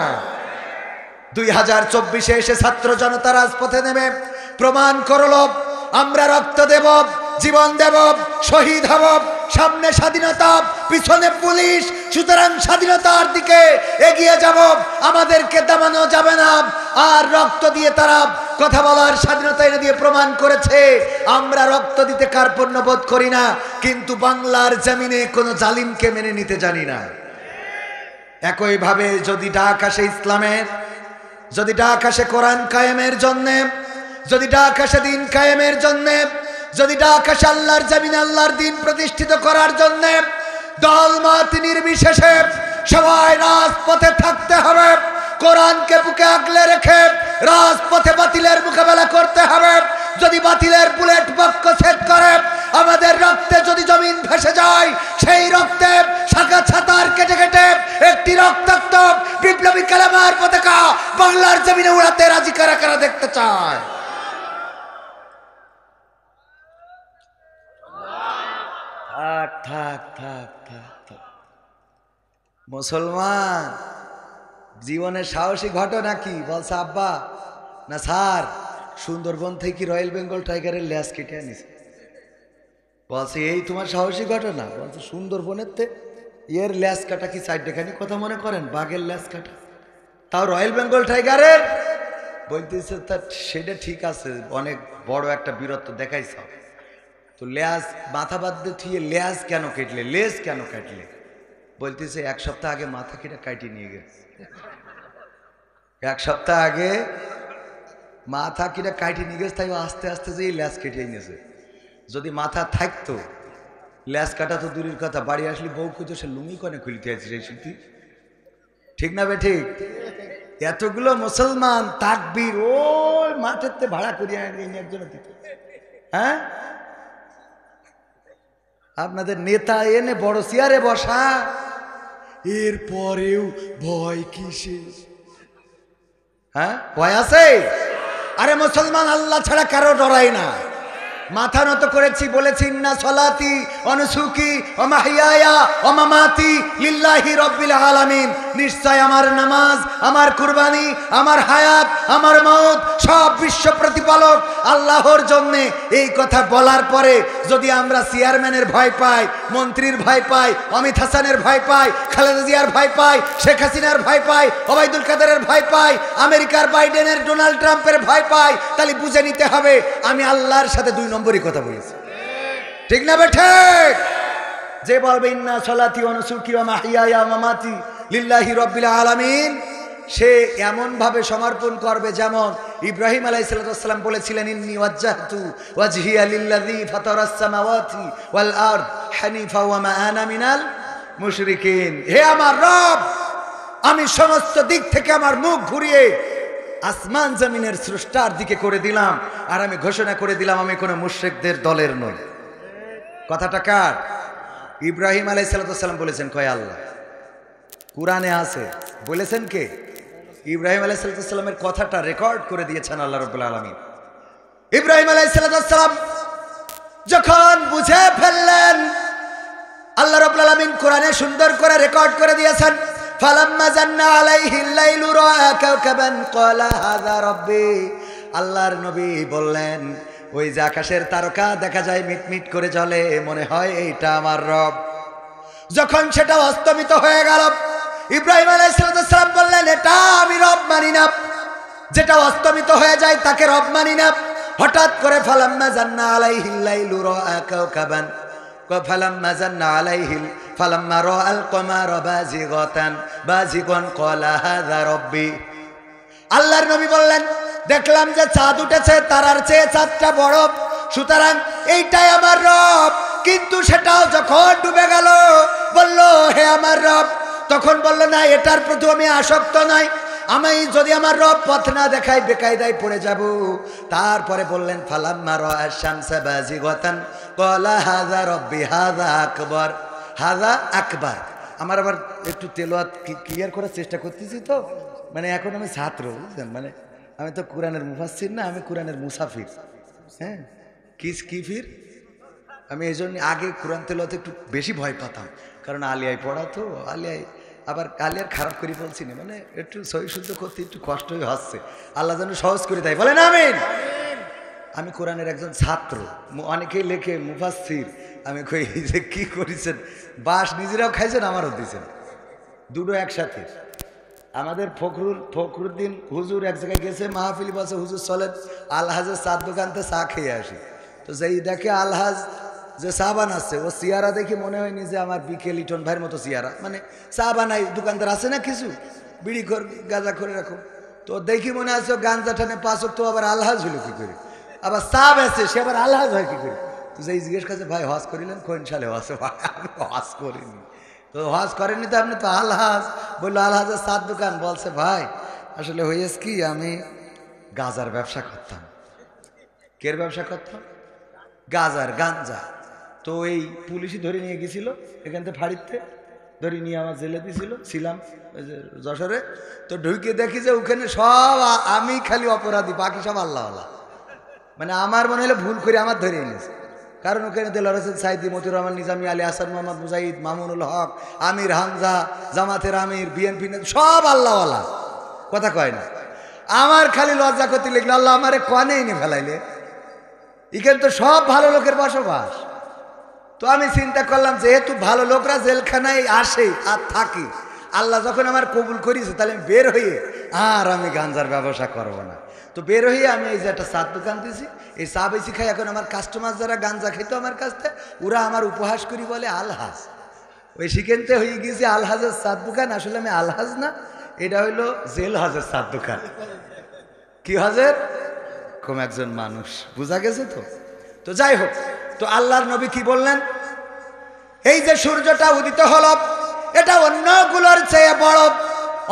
2024-এ এসে ছাত্র জনতা রাজপথে নেমে প্রমাণ করলো আমরা রক্ত দেব, জীবন দেব, শহীদ হব। সামনে স্বাধীনতা, পিছনে পুলিশ, সুতরাং স্বাধীনতার দিকে এগিয়ে যাব, আমাদেরকে দামানো যাবে না। আর রক্ত দিয়ে তারা কথা বলার স্বাধীনতা এনে দিয়ে প্রমাণ করেছে আমরা রক্ত দিতে কার্পণ্য বোধ করি না, কিন্তু বাংলার জমিনে কোনো জালিমকে মেনে নিতে জানি না। একইভাবে যদি ডাক আসে ইসলামের, যদি ডাক আসে কোরআন কায়েমের জন্যে, যদি ডাক আসে দিন কায়েমের জন্যে, যদি ডাক আসে আল্লাহর জমিনে আল্লাহর দিন প্রতিষ্ঠিত করার জন্যে, দল মত নির্বিশেষে সবাই রাজপথে থাকতে হবে। কোরআনকে বুকে আগলে রেখে রাজপথে বাতিলের মোকাবেলা করতে হবে। যদি বাতিলের বুলেট বক্ষছেদ করে, আমাদের রক্তে যদি জমিন ভেসে যায়, সেই রক্তে শাখা ছাতার কেটে কেটে একটি রক্তাক্ত বিপ্লবী কালেমার পতাকা বাংলার জমিনে উড়াতে রাজি কারা কারা দেখতে চায়? থাক থাক থাক থাক থাক। মুসলমান জীবনের সাহসী ঘটনা কি বলছে আব্বা? না স্যার, সুন্দরবন থেকে রয়্যাল বেঙ্গল টাইগারের ল্যাস কেটে আনিস। বলছে এই তোমার সাহসী ঘটনা? বলছে সুন্দরবনের এর ল্যাস কাটা কি সাইডখানি কথা মনে করেন? বাঘের ল্যাস কাটা, তাও রয়্যাল বেঙ্গল টাইগারের। বলতেছে তা সেটা ঠিক আছে, অনেক বড় একটা বীরত্ব দেখাইছ, তো ল্যাস মাথা বাদ দিয়ে থুয়ে ল্যাস কেন কেটলে, লেজ কেন কাটলে? বলতেছে 1 সপ্তাহ আগে মাথা কেটে কাটিয়ে নিয়ে গেছে। এক সপ্তাহ আগে মাথা কিটা কাটি নিয়ে গেছে, তাই আস্তে আস্তে যে ল্যাস কেটে নিয়েছে। যদি মাথা থাকতো, ল্যাস কাটা তো দূরের কথা, বাড়ি আসলে বউ খুঁজে সে লুঙ্গি কনে খুলতে আছে সেই স্মৃতি, ঠিক না বে ঠিক? এতগুলো মুসলমান তাকবীর ওই মাঠেতে ভাড়া করিয়ে একজন দিত। হ্যাঁ, আপনাদের নেতা এনে বড় চেয়ারে বসা, এরপরেও ভয় কিসে? হ্যাঁ, ভয় আছে? আরে মুসলমান আল্লাহ ছাড়া কারো ডরাই না। মাথা নত করেছি, বলেছি ইন্না সলাতি অনুসুকি ওয়া মাহইয়ায়া ওয়া মামাতি লিল্লাহি রাব্বিল আলামিন, নিশ্চয় আমার নামাজ, আমার কুরবানি, আমার হায়াত, আমার মওত সব বিশ্ব প্রতিপালক আল্লাহর জন্য। এই কথা বলার পরে যদি আমরা চেয়ারম্যানের ভয় পাই, মন্ত্রীর ভয় পাই, অমিত হাসানের ভয় পাই, খালেদা জিয়ার ভয় পাই, শেখ হাসিনার ভয় পাই, ওবায়দুল কাদেরের ভয় পাই, আমেরিকার বাইডেনের, ডোনাল্ড ট্রাম্পের ভয় পাই, তাহলে বুঝে নিতে হবে আমি আল্লাহর সাথে দুই নম্বরই কথা বলেছি, ঠিক না বেঠে? যে বলবে ইন্না সলাতি ওয়া নুসুকি ওয়া মাহইয়ায়া ওয়া মামাতি লিল্লাহি রাব্বিল আলামিন, সে এমন ভাবে সমর্পণ করবে যেমন ইব্রাহিম আলাইহিস সালাম বলেছিলেন, ইন্নী ওয়াজ্জাহতু ওয়াজহিয়া লিল্লাযী ফাতারাস সামাওয়াতি ওয়াল আরদ হানিফা ওয়া মা আনা মিনাল মুশরিকিন। হে আমার রব, আমি সমস্ত দিক থেকে আমার মুখ ঘুরিয়ে আসমান জমিনের স্রষ্টার দিকে করে দিলাম, আর আমি ঘোষণা করে দিলাম আমি কোনো মুশরিকদের দলের নই। কথাটা কার? ইব্রাহিম আলাইহিস সালাম বলেছেন, কয় আল্লাহ। কুরআনে আছে, বলেছেন কে? ইব্রাহিম আলাইহিস সালামের কথাটা রেকর্ড করে দিয়েছেন আল্লাহ রাব্বুল আলামিন। ইব্রাহিম আলাইহিস সালাম যখন বুঝে ফেললেন, আল্লাহ রাব্বুল আলামিন কোরআনে সুন্দর করে রেকর্ড করে দিয়েছেন, ফালাম্মা জান্না আলাইহিল লাইলু রাআ কাওকাবান ক্বালা হাযা রাব্বি। আল্লাহর নবী বললেন, ওই যে আকাশের তারকা দেখা যায় মিটমিট করে জ্বলে, মনে হয় এইটা আমার রব। যখন সেটা অস্তমিত হয়ে গেল, ইব্রাহিম আলাইহিস সালাম বললেন, এটা আমি রব মানি না। যেটা অস্তমিত হয়ে যায় তাকে রব মানি না। হঠাৎ করে ফালাম্মা জান্না আলাইহিল লাইলু রাআ কাওকাবান, ফালাম্মা জান্না আলাইহিল ফালাম্মা রাআল কমারা বাজিগান ক্বালা হাযা রাব্বি। আল্লাহর নবী বললেন, দেখলাম যে চাঁদ উঠেছে, তারার চেয়ে চাঁদটা বড়, সুতরাং এইটাই আমার রব। কিন্তু সেটাও যখন ডুবে গেল, বলল, হে আমার রব। তখন বলল, না, এটার প্রতি আমি আসক্ত নয়, আমি যদি আমার রব পথ না দেখাই বেকায়দায় পড়ে যাব। তারপরে বললেন, ফালাম্মা রাআশ শামসা বাজিগাতান ক্বালা হাযা রাব্বি হাযা আকবার হাযা আকবার। আমার আবার একটু তেলাওয়াত ক্লিয়ার করার চেষ্টা করতেছি, তো মানে এখন আমি ছাত্র, বুঝলেন, মানে আমি তো কোরআনের মুফাসসির না, আমি কোরআনের মুসাফির। হ্যাঁ, কি ফির? আমি এই জন্য আগে কোরআন তেলাওয়াতে একটু বেশি ভয় পেতাম, কারণ আলিয়ায় পড়া তো, আলিয়ায় আবার আলিয়ার খারাপ করে বলছি না, মানে একটু সহি শুদ্ধ করতে একটু কষ্টই হচ্ছে। আল্লাহ যেন সহজ করে দেয়, বলেন আমিন। আমি কোরআনের একজন ছাত্র, অনেকেই লেখে মুফাসসির। আমি কই যে কি করেছেন, বাস নিজেরাও খাইছেন, আমারও দিয়েছেন, দুটো একসাথে। আমাদের ফখরুদ্দিন হুজুর এক জায়গায় গেছে মাহফিল, বসে হুজুর চলেন আলহাজের চার দোকানতে চা খেয়ে আসি। তো যেই দেখে আলহাজ যে চা বানাচ্ছে, ও চেয়ারা দেখি মনে হয়নি যে আমার বিকে লিটন ভাইয়ের মতো চেয়ারা, মানে চা বানাই দোকানদার আছে না কিছু, বিড়ি কর গাঁজা করে রাখো, তো দেখি মনে আছে গাঞ্জা টানে পাঁচক, তো আবার আলহাজ হইল কি করে, আবার চা বেছে সে আবার আলহাজ হয় কি করে। তো যেই জিজ্ঞেস করছে, ভাই হজ করিলেন কোন সালে? হজ? আমি হজ করিনি। তো হজ করেননি তো আপনি তো আলহাজ? বললো আলহাজের চার দোকান। বলছে, ভাই আসলে হয়েছে কি, আমি গাঁজার ব্যবসা করতাম। কের ব্যবসা করতাম? গাঁজার, গাঞ্জা। তো এই পুলিশই ধরে নিয়ে গেছিল এখান থেকে, ফাড়িতে ধরে নিয়ে আমার জেলে দিয়েছিল, ছিলাম যশোরে। তো ঢুকে দেখি যে ওখানে সব আমি খালি অপরাধী, বাকি সব আল্লাহওয়ালা। মানে আমার মনে হলে ভুল করে আমার ধরে এনেছে, কারণ ওখানে দেলোয়ার হোসেন সাইদি, মতিউর রহমান নিজামী, আলী হাসান, মোহাম্মদ মুজাহিদ, মামুনুল হক, আমির হামজা, জামাতের আমির, বিএনপি সব আল্লাহওয়ালা, কথা কয় না। আমার খালি লজ্জা করতে লিখলো, আল্লাহ আমারে কনে এনে ফেলাইলে, এখানে তো সব ভালো লোকের বসবাস। তো আমি চিন্তা করলাম, যেহেতু ভালো লোকরা জেলখানায় আসে আর থাকে, আল্লাহ যখন আমার কবুল করেছে, তাহলে আমি বের হয়ে আর আমি গাঞ্জার ব্যবসা করবো না। তো বের হয়ে আমি এই যে একটা চার দোকান দিয়েছি, এই চা বেশি খাই। এখন আমার কাস্টমার যারা গাঞ্জা খেতো আমার কাছ থেকে, ওরা আমার উপহাস করি বলে আলহাজ। ওই সেখানতে হয়ে গিয়েছে আলহাজের চার দোকান। আসলে আমি আলহাজ না, এটা হইলো জেল হাজের চার দোকান। কি হাজের? কম একজন মানুষ, বুঝা গেছে তো? তো যাই হোক, তো আল্লাহর নবী কি বললেন? এই যে সূর্যটা উদিত হলো, এটা অন্যগুলোর চেয়ে বড়,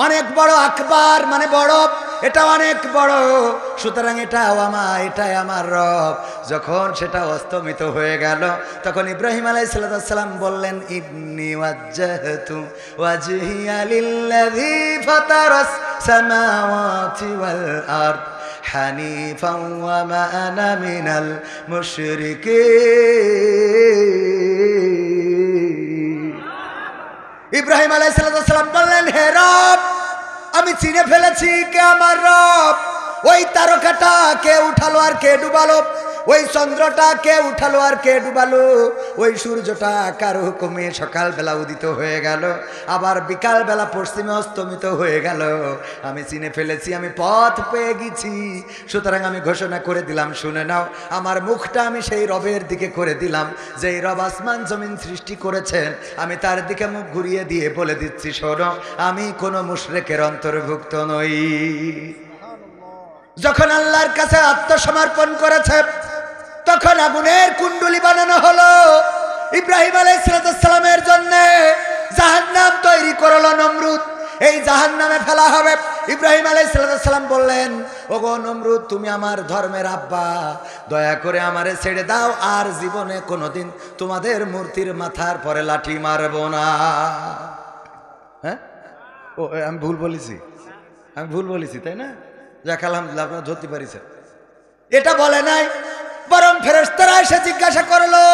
অনেক বড়, আকবার মানে বড়, এটা অনেক বড়, সুতরাং এটাই আমার রব। যখন সেটা অস্তমিত হয়ে গেল, তখন ইব্রাহিম আলাইহিস সালাম বললেন, ইন্নী ওয়াজ্জাহতু ওয়াজহিয়া লিল্লাযী ফাতারাস সামাওয়াতি ওয়াল আরদ হানিফান ওয়া মা আনা মিনাল মুশরিকিন। ইব্রাহিম আলাইহিস সালাম বললেন, হে রব, আমি চিনে ফেলেছি কে আমার রব। ওই তারকাটা কে উঠালো আর কে ডুবালো? ওই চন্দ্রটা কে উঠালো আর কে ডুবালো? ওই সূর্যটা কার হুকুমে সকালবেলা উদিত হয়ে গেল, আবার বিকালবেলা পশ্চিমে অস্তমিত হয়ে গেল। আমি চিনে ফেলেছি, আমি পথ পেয়ে গেছি। সুতরাং আমি ঘোষণা করে দিলাম, শুনে নাও, আমার মুখটা আমি সেই রবের দিকে করে দিলাম, যেই রব আসমান জমিন সৃষ্টি করেছেন। আমি তার দিকে মুখ ঘুরিয়ে দিয়ে বলে দিচ্ছি, শোনো, আমি কোনো মুশরিকের অন্তর্ভুক্ত নই। যখন আল্লাহর কাছে আত্মসমর্পণ করেছে, তখন আগুনের কুণ্ডুলি বানানো হলো। ইব্রাহিম আলাইহিস সালামের জন্য জাহান্নাম তৈরি করলো নমরুদ। এই জাহান্নামে ফেলা হবে। ইব্রাহিম আলাইহিস সালাম বললেন, ওগো নমরুদ, তুমি আমার ধর্মের আব্বা, দয়া করে আমারে ছেড়ে দাও, আর জীবনে কোনোদিন তোমাদের মূর্তির মাথার পরে লাঠি মারবো না। হ্যাঁ, ও আমি ভুল বলেছি, তাই না? যাক, আলহামদুলিল্লাহ, আপনারা ধরতে পারিছেন। এটা বলে নাই, বরং ফেরেশতারা এসে জিজ্ঞাসা করলো,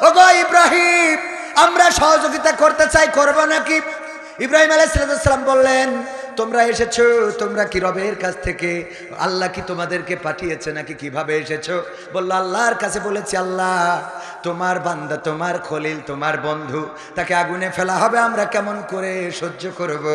ওগো ইব্রাহিম, আমরা সহযোগিতা করতে চাই, করবো নাকি? ইব্রাহিম আলাইহিস সালাম বললেন, তোমরা এসেছো, তোমরা কি রবের কাছ থেকে? আল্লাহ কি তোমাদেরকে পাঠিয়েছে নাকি কিভাবে এসেছো? বললো, আল্লাহর কাছে বলেছি, আল্লাহ, তোমার বান্দা, তোমার খলিল, তোমার বন্ধু, তাকে আগুনে ফেলা হবে, আমরা কেমন করে সহ্য করব?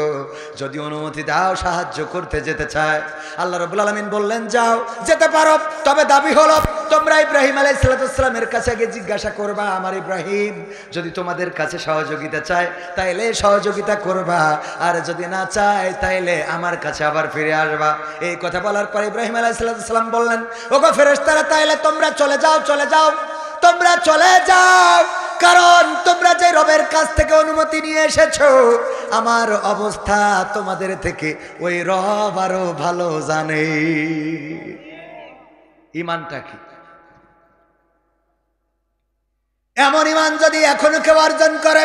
যদি অনুমতি দাও, সাহায্য করতে যেতে চায়। আল্লাহ রাব্বুল আলামিন বললেন, যাও, যেতে পারো, তবে দাবি হলো তোমরা ইব্রাহিম আলাইহিস সালামের কাছে আগে জিজ্ঞাসা করবা, আমার ইব্রাহিম যদি তোমাদের কাছে সহযোগিতা চায় তাইলে সহযোগিতা করবা, আর যদি না চায় তাইলে আমার কাছে আবার ফিরে আসবা। এই কথা বলার পর ইব্রাহিম আলাইহিস সালাম বললেন, ওগো ফেরেশতারা, তাইলে তোমরা চলে যাও, তোমরা চলে যাও, কারণ তোমরা যে রবের কাছ থেকে অনুমতি নিয়ে এসেছো, আমার অবস্থা তোমাদের থেকে ওই রব আরো ভালো জানে। ইমানটা কি? এমন ইমান যদি এখনো কেউ অর্জন করে,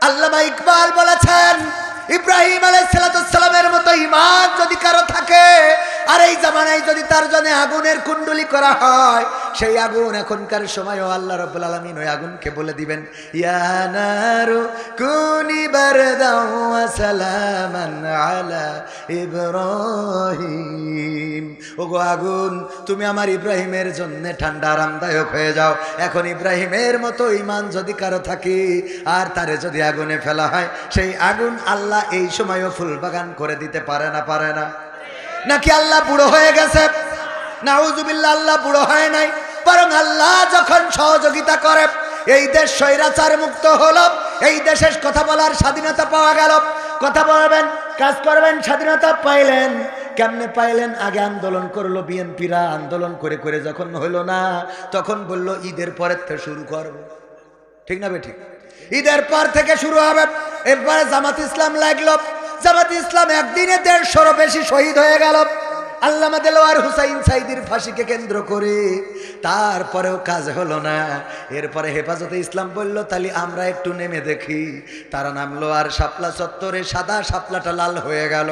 আল্লামা ইকবাল বলেছেন, ইব্রাহিম আলাইহিস সালামের মতো ইমান যদি কারো থাকে, আর এই জামানায় যদি তার জন্য আগুনের কুণ্ডলি করা হয়, সেই আগুন এখনকার সময়ও আল্লাহ রাব্বুল আলামিন ওই আগুনকে বলে দিবেন, ইয়া নারু কুনি বারদাও ওয়া সালামান আলা ইব্রাহিম। ওগো আগুন, তুমি আমার ইব্রাহিমের জন্য ঠান্ডা আরামদায়ক হয়ে যাও। এখন ইব্রাহিমের মতো ইমান যদি কারো থাকে, আর তারে যদি আগুনে ফেলা হয়, সেই আগুন আল্লাহ এই সময়ও ফুল বাগান করে দিতে পারে না? নাকি আল্লাহ বুড়ো হয়ে গেছে? নাউজুবিল্লাহ, আল্লাহ বুড়ো হয় নাই, বরং আল্লাহ যখন সহযোগিতা করে, এই দেশ স্বৈরাচার মুক্ত হলো, এই দেশের কথা বলার স্বাধীনতা পাওয়া গেল। কথা বলবেন, কাজ করবেন, স্বাধীনতা পাইলেন। কেমনে পাইলেন? আগে আন্দোলন করলো বিএনপিরা, আন্দোলন করে করে যখন হলো না, তখন বললো ঈদের পরের থেকে শুরু করবো। ঠিক না বেঠিক? ঈদের পর থেকে শুরু হবে। এরপরে জামাত ইসলাম লাগলো। জামাত ইসলাম একদিনে 150-র বেশি শহীদ হয়ে গেল আল্লামা দেলোয়ার হুসাইন সাইদির ফাঁসিকে কেন্দ্র করে। তারপরেও কাজ হলো না। এরপরে হেফাজতে ইসলাম বলল, তাহলে আমরা একটু নেমে দেখি। তারা নামলো, আর শাপলা চত্বরে সাদা শাপলাটা লাল হয়ে গেল,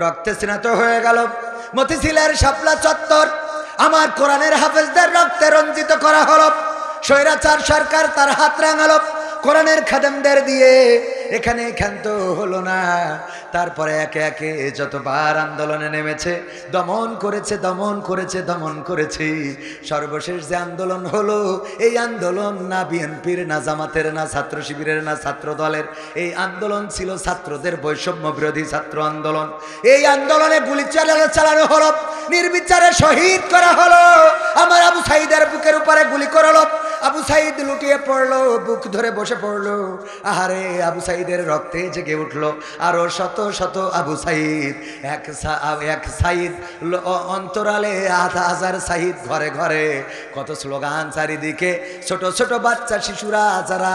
রক্তে স্নাত হয়ে গেল। মতিঝিলের শাপলা চত্বর আমার কোরআনের হাফেজদের রক্তে রঞ্জিত করা হলো। স্বৈরাচার সরকার তার হাত রাঙালো কোরআনের খাদেমদের দিয়ে। এখানে ক্ষান্ত হলো না। তারপরে একে একে যতবার আন্দোলনে নেমেছে, দমন করেছে। সর্বশেষ যে আন্দোলন হলো, এই আন্দোলন না বিএনপির, না জামাতের, না ছাত্র শিবিরের, না ছাত্র দলের। এই আন্দোলন ছিল ছাত্রদের বৈষম্য বিরোধী ছাত্র আন্দোলন। এই আন্দোলনে গুলি চালানো হলো, নির্বিচারে শহীদ করা হলো। আমার আবু সাইদের বুকের উপরে গুলি করলো। আবু সাইদ লুটিয়ে পড়লো, বুক ধরে বসে পড়লো। আহারে, আবু সাইদ সাইদের রক্তে জেগে উঠল আরো শত শত আবু সাইদ। এক সাইদ অন্তরালে 1000 সাইদ ঘরে ঘরে, কত স্লোগান চারিদিকে। ছোট ছোট বাচ্চা শিশুরা যারা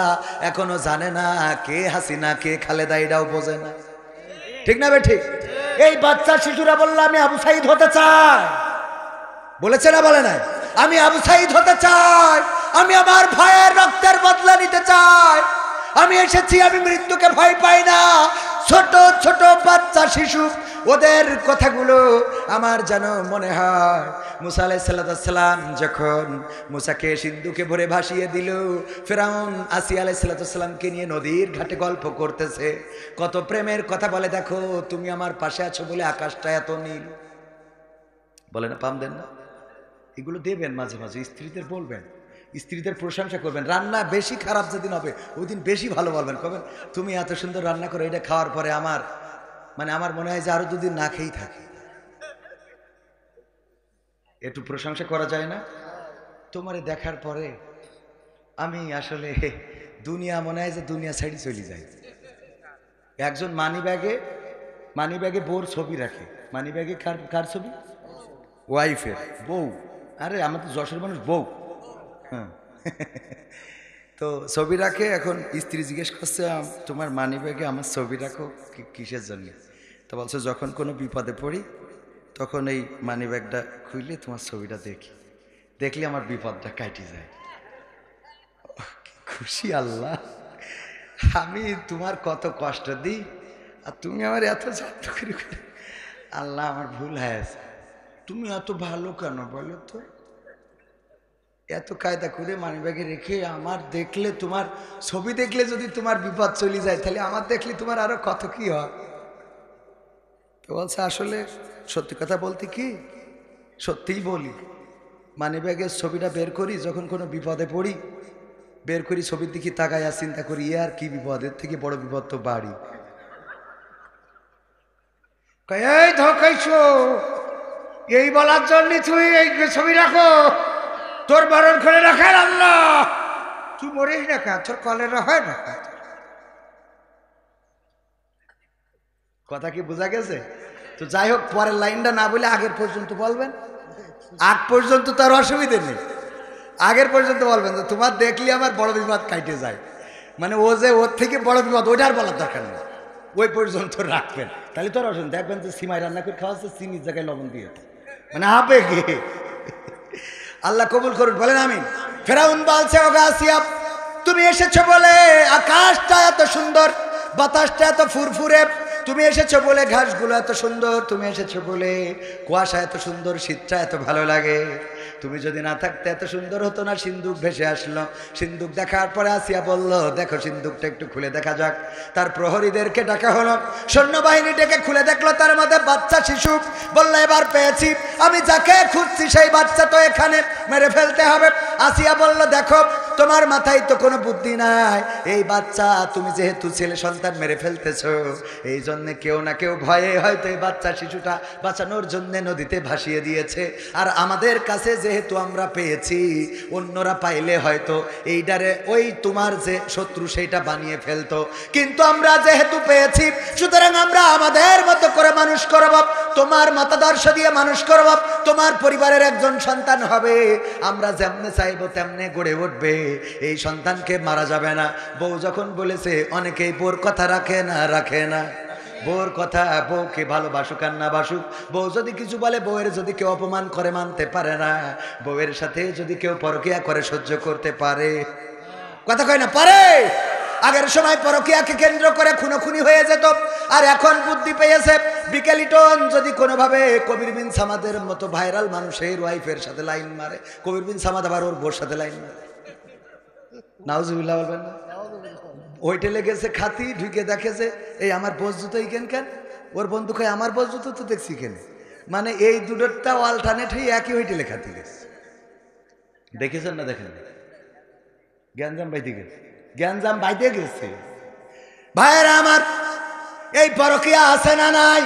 এখনো জানে না কে হাসিনা কে খালেদা, এটাও বোঝে না, ঠিক না বে ঠিক? এই বাচ্চা শিশুরা বলল আমি আবু সাইদ হতে চাই, বলেছে না বলে নাই? আমি আবু সাইদ হতে চাই, আমি আমার ভাইয়ের রক্তের বদলা নিতে চাই, আমি এসেছি, আমি মৃত্যুকে ভয় পাই না। ছোট ছোট বাচ্চা শিশু, ওদের কথাগুলো আমার যেন মনে হয় মুসা আলাইহিস সালাম যখন মুসাকে সিন্ধুকে ভরে ভাসিয়ে দিল, ফেরাউন আসিয়া আলাইহিস সালামকে নিয়ে নদীর ঘাটে গল্প করতেছে, কত প্রেমের কথা বলে, দেখো তুমি আমার পাশে আছো বলে আকাশটা এত নীল, বলে না? পাম দেন না? এগুলো দেবেন মাঝে মাঝে, স্ত্রীদের বলবেন, স্ত্রীদের প্রশংসা করবেন। রান্না বেশি খারাপ যেদিন হবে ওই দিন বেশি ভালো বলবেন, কবেন তুমি এত সুন্দর রান্না করো, এটা খাওয়ার পরে আমার মনে হয় যে আরো দুদিন না খেয়েই থাকি। একটু প্রশংসা করা যায় না? তোমারে দেখার পরে আমি আসলে দুনিয়া মনে হয় যে দুনিয়া ছাড়ি চলে যায়। একজন মানি ব্যাগে বউর ছবি রাখে, মানি ব্যাগে কার ছবি? ওয়াইফের, বউ। আরে আমার তো যশোর মানুষ, বউ। হ্যাঁ, তো ছবি রাখে। এখন স্ত্রী জিজ্ঞেস করছে তোমার মানি ব্যাগে আমার ছবি রাখো কিসের জন্য? তো বলছে যখন কোনো বিপদে পড়ি তখন এই মানি ব্যাগটা খুললে তোমার ছবিটা দেখলে আমার বিপদটা কাটি যায়। খুশি আল্লাহ, আমি তোমার কত কষ্ট দিই আর তুমি আমার এত যত্ন করে। আল্লাহ আমার ভুল হয়েছে, তুমি এত ভালো কেন বলো তো? এত কায়দা করে মানিব্যাগে রেখে আমার দেখলে, তোমার ছবি দেখলে যদি তোমার বিপদ চলে যায়, তাহলে আমার দেখলে তোমার আরো কত কি হয়। তো বলছে আসলে সত্যি কথা বলতে কি, সত্যিই বলি, মানিব্যাগের ছবিটা বের করি যখন কোনো বিপদে পড়ি, বের করি ছবির দিকে তাকাই আর চিন্তা করি আর কি বিপদের থেকে বড় বিপদ তো বাড়ি। এই ধোকাইছো, এই বলার জন্য তুই এই ছবি রাখো, তোর বরণ করে রাখার আল্লাহ, তুই মরিস না কেন, তোর কলেরা হয় না? কথা কি বোঝা গেছে? তো যাই হোক, পরের লাইনটা না বলে আগের পর্যন্ত বলবেন। আগ পর্যন্ত তার অসুবিধে নেই, আগের পর্যন্ত বলবেন যে তোমার দেখলে আমার বড় বিপদ কাটে যায়, মানে ও যে ওর থেকে বড় বিপদ ওইটার বলার দরকার নেই, ওই পর্যন্ত রাখবেন। তাহলে তোর অসুবিধা, দেখবেন যে সিমাই রান্না করে খাওয়াচ্ছে চিনির জায়গায় লবণ দিয়ে, মানে আবেগে। আল্লাহ কবুল করুন, বলেন আমিন। ফেরাউন বলছে ওগো আসিয়া, তুমি এসেছো বলে আকাশটা এত সুন্দর, বাতাসটা এত ফুরফুরে, তুমি এসেছো বলে ঘাসগুলো এত সুন্দর, তুমি এসেছো বলে কুয়াশা এত সুন্দর, শীতটা এত ভালো লাগে। তুমি যদি না থাকতে এত সুন্দর হতো না। সিন্দুক ভেসে আসলো, সিন্দুক দেখার পরে আসিয়া বলল দেখো সিন্দুকটা একটু খুলে দেখা যাক। তার প্রহরীদেরকে ডাকা হলো, সৈন্যবাহিনী ডেকে খুলে দেখলো তার মধ্যে বাচ্চা শিশু। বললো এবার পেয়েছি, আমি যাকে খুঁজছি সেই বাচ্চা তো এখানে, মেরে ফেলতে হবে। আসিয়া বলল দেখো তোমার মাথায় তো কোনো বুদ্ধি নাই, এই বাচ্চা তুমি যেহেতু ছেলে সন্তান মেরে ফেলতেছো, এই জন্যে কেউ না কেউ ভয়ে হয়তো এই বাচ্চা শিশুটা বাঁচানোর জন্যে নদীতে ভাসিয়ে দিয়েছে। আর আমাদের কাছে যেহেতু আমরা পেয়েছি, অন্যরা পাইলে হয়তো এইটারে ওই তোমার যে শত্রু সেইটা বানিয়ে ফেলতো, কিন্তু আমরা যেহেতু পেয়েছি সুতরাং আমরা আমাদের মতো করে মানুষ করব, তোমার মতাদর্শ দিয়ে মানুষ করব, তোমার পরিবারের একজন সন্তান হবে, আমরা যেমনে চাইবো তেমনে গড়ে উঠবে, এই সন্তানকে মারা যাবে না। বউ যখন বলেছে, অনেকেই বউর কথা রাখে না, বউর কথা, বউকে ভালোবাসুক আর না বাসুক, বউ যদি কিছু বলে, বউয়ের যদি কেউ অপমান করে মানতে পারে না, বউয়ের সাথে যদি কেউ পরকিয়া করে সহ্য করতে পারে, কথা কয় না পারে। আগের সময় পরকিয়াকে কেন্দ্র করে খুনোখুনি হয়ে যেত, আর এখন বুদ্ধি পেয়েছে। বিকেলিটন যদি কোনোভাবে কবির বিন সামাদের মতো ভাইরাল মানুষের ওয়াইফের সাথে লাইন মারে, কবির বিন সামাদ আবার ওর বোর সাথে লাইন মারে, নাউজুবিল্লাহ বলবেন না? ওইটেলে গেছে খাতি, ঢুকে দেখেছে এই আমার বোঝ জুতো কেন কেন, ওর বন্ধু কয় আমার বোঝ জুতো তো দেখছি কেন, মানে এই দুটোটা অল্টারনেট হয়ে একই হোটেলে খাতি গেছে। দেখেছেন না? দেখেন, গ্যাঞ্জাম বাইতে গেছে। ভাইয়েরা আমার, এই পরকিয়া আছে না নাই?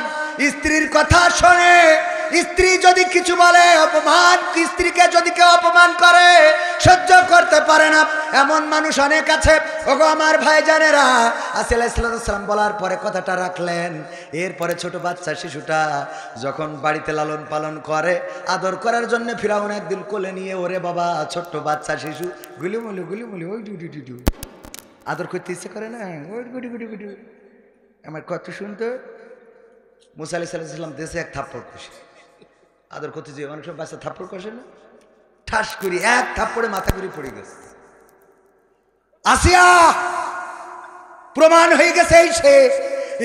স্ত্রীর কথা শোনে স্ত্রী যদি কিছু বলে অপমান, স্ত্রীকে যদি কেউ অপমান করে সহ্য করতে পারে না এমন মানুষ অনেক আছে। ওগো আমার ভাইজানেরা, আসিয়া আলাইহিস সালাম বলার পরে কথাটা রাখলেন। এরপরে ছোট বাচ্চা শিশুটা যখন বাড়িতে লালন পালন করে, আদর করার জন্য ফিরাউন একদিন কোলে নিয়ে, ওরে বাবা ছোট্ট বাচ্চা শিশু গুলিমুলি গুলিমুলি ওই ডু ডু ডু আদর করতে ইচ্ছে করে না, ওই গুডু গুডু গুডু আমার কত শুনতো। মুসা আলাইহিস সালাম দেশে এক থাপ্পড় কষে আদর করতে যে অনেক সময় বাচ্চা থাপ্পড় কষে না, ঠাস করি এক থাপ্পড়ে মাথা করে পড়ে গেছে। আসিয়া প্রমাণ হয়ে গেছে এই সে,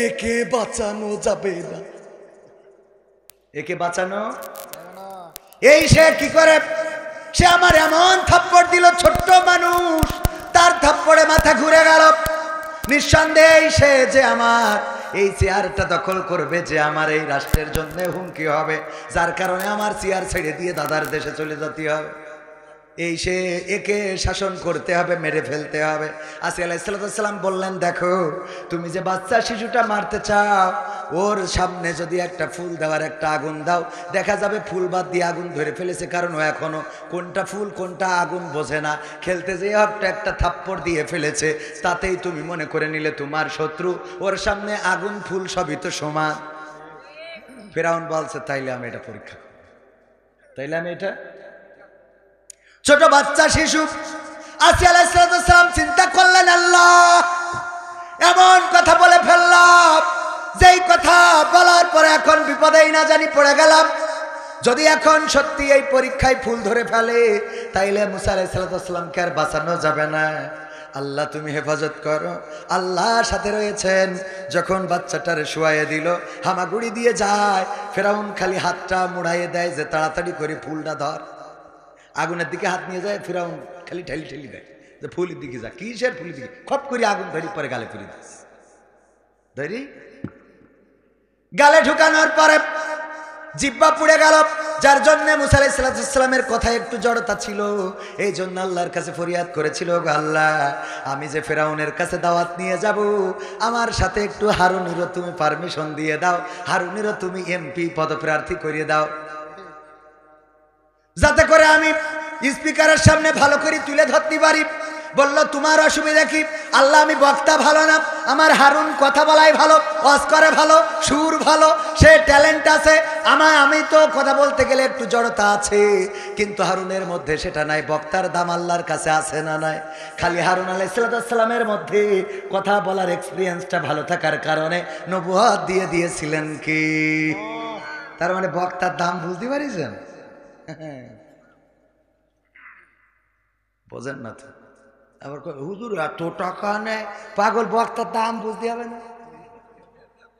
একে বাঁচানো যাবে না, একে বাঁচানো এই সে কি করে, সে আমার এমন থাপ্পড় দিল, ছোট্ট মানুষ তার থাপ্পড়ে মাথা ঘুরে গেল। নিঃসন্দেহে সে যে আমার এই চেয়ারটা দখল করবে, যে আমার এই রাষ্ট্রের জন্য হুমকি হবে, যার কারণে আমার চেয়ার ছেড়ে দিয়ে দাদার দেশে চলে যেতে হবে, এই সে, একে শাসন করতে হবে, মেরে ফেলতে হবে। আসিয়া আলাইহিস সালাম বললেন, দেখো তুমি যে বাচ্চা শিশুটা মারতে চাও, ওর সামনে যদি একটা ফুল দেওয়ার একটা আগুন দাও, দেখা যাবে ফুল বাদ দিয়ে আগুন ধরে ফেলেছে, কারণ ও এখনো কোনটা ফুল কোনটা আগুন বোঝে না। খেলতে যেয়ে একটা থাপ্পড় দিয়ে ফেলেছে, তাতেই তুমি মনে করে নিলে তোমার শত্রু, ওর সামনে আগুন ফুল সবই তো সমান। ফিরআউন বলছে, তাইলে আমি এটা পরীক্ষা করব, তাইলে আমি এটা। ছোট বাচ্চা শিশু আসিয়া আলাইহিস সালাম চিন্তা করলেন, আল্লাহ এমন কথা বলে ফেললাম, যেই কথা বলার পরে এখন বিপদেই না জানি পড়ে গেলাম। যদি এখন সত্যি এই পরীক্ষায় ফুল ধরে ফেলে, তাইলে মুসা আলাইহিস সালামকে আর বাঁচানো যাবে না। আল্লাহ তুমি হেফাজত করো। আল্লাহ সাথে রয়েছেন। যখন বাচ্চাটারে শুয়াইয়ে দিল, হামাগুড়ি দিয়ে যায়, ফেরাউন খালি হাতটা মুড়াইয়ে দেয় যে তাড়াতাড়ি করে ফুলটা ধর। আগুনের দিকে হাত নিয়ে যায়, ফিরাউন খালি ঠেলি ঠেলি দেয় যে ফুলের দিকে যা, কিসের ফুলের দিকে, খপ করে আগুন ধরি পরে গালে ফিরে দিস, ধরি গালে ঢুকানোর পরে জিব্বা পুড়ে গেল, যার জন্য মুসা আলাইহিস সালামের কথায় একটু জড়তা ছিল। এই জন্য আল্লাহর কাছে ফরিয়াদ করেছিল, আল্লাহ আমি যে ফেরাউনের কাছে দাওয়াত নিয়ে যাব, আমার সাথে একটু হারুনেরও তুমি পারমিশন দিয়ে দাও, হারুনেরও তুমি এমপি পদপ্রার্থী করিয়ে দাও, যাতে করে আমি স্পিকারের সামনে ভালো করে তুলে ধরতে পারি। বলল, তোমার অসুবিধা কি? আল্লাহ আমি বক্তা ভালো না, আমার হারুন কথা বলাই ভালো, ওয়াজ করে ভালো, সুর ভালো, সে ট্যালেন্ট আছে, আমি তো কথা বলতে গেলে একটু জড়তা আছে, কিন্তু হারুনের মধ্যে সেটা নাই। বক্তার দাম আল্লাহর কাছে আছে না নাই? খালি হারুন আলাইহিস সালামের মধ্যে কথা বলার এক্সপিরিয়েন্সটা ভালো থাকার কারণে নবুয়ত দিয়ে দিয়েছিলেন কি। তার মানে বক্তার দাম বুঝতে পারিছেন? বোঝেন না তো। আবার হুজুর এত টাকা নেয়, পাগল বক্তার দাম বুঝতে হবে না?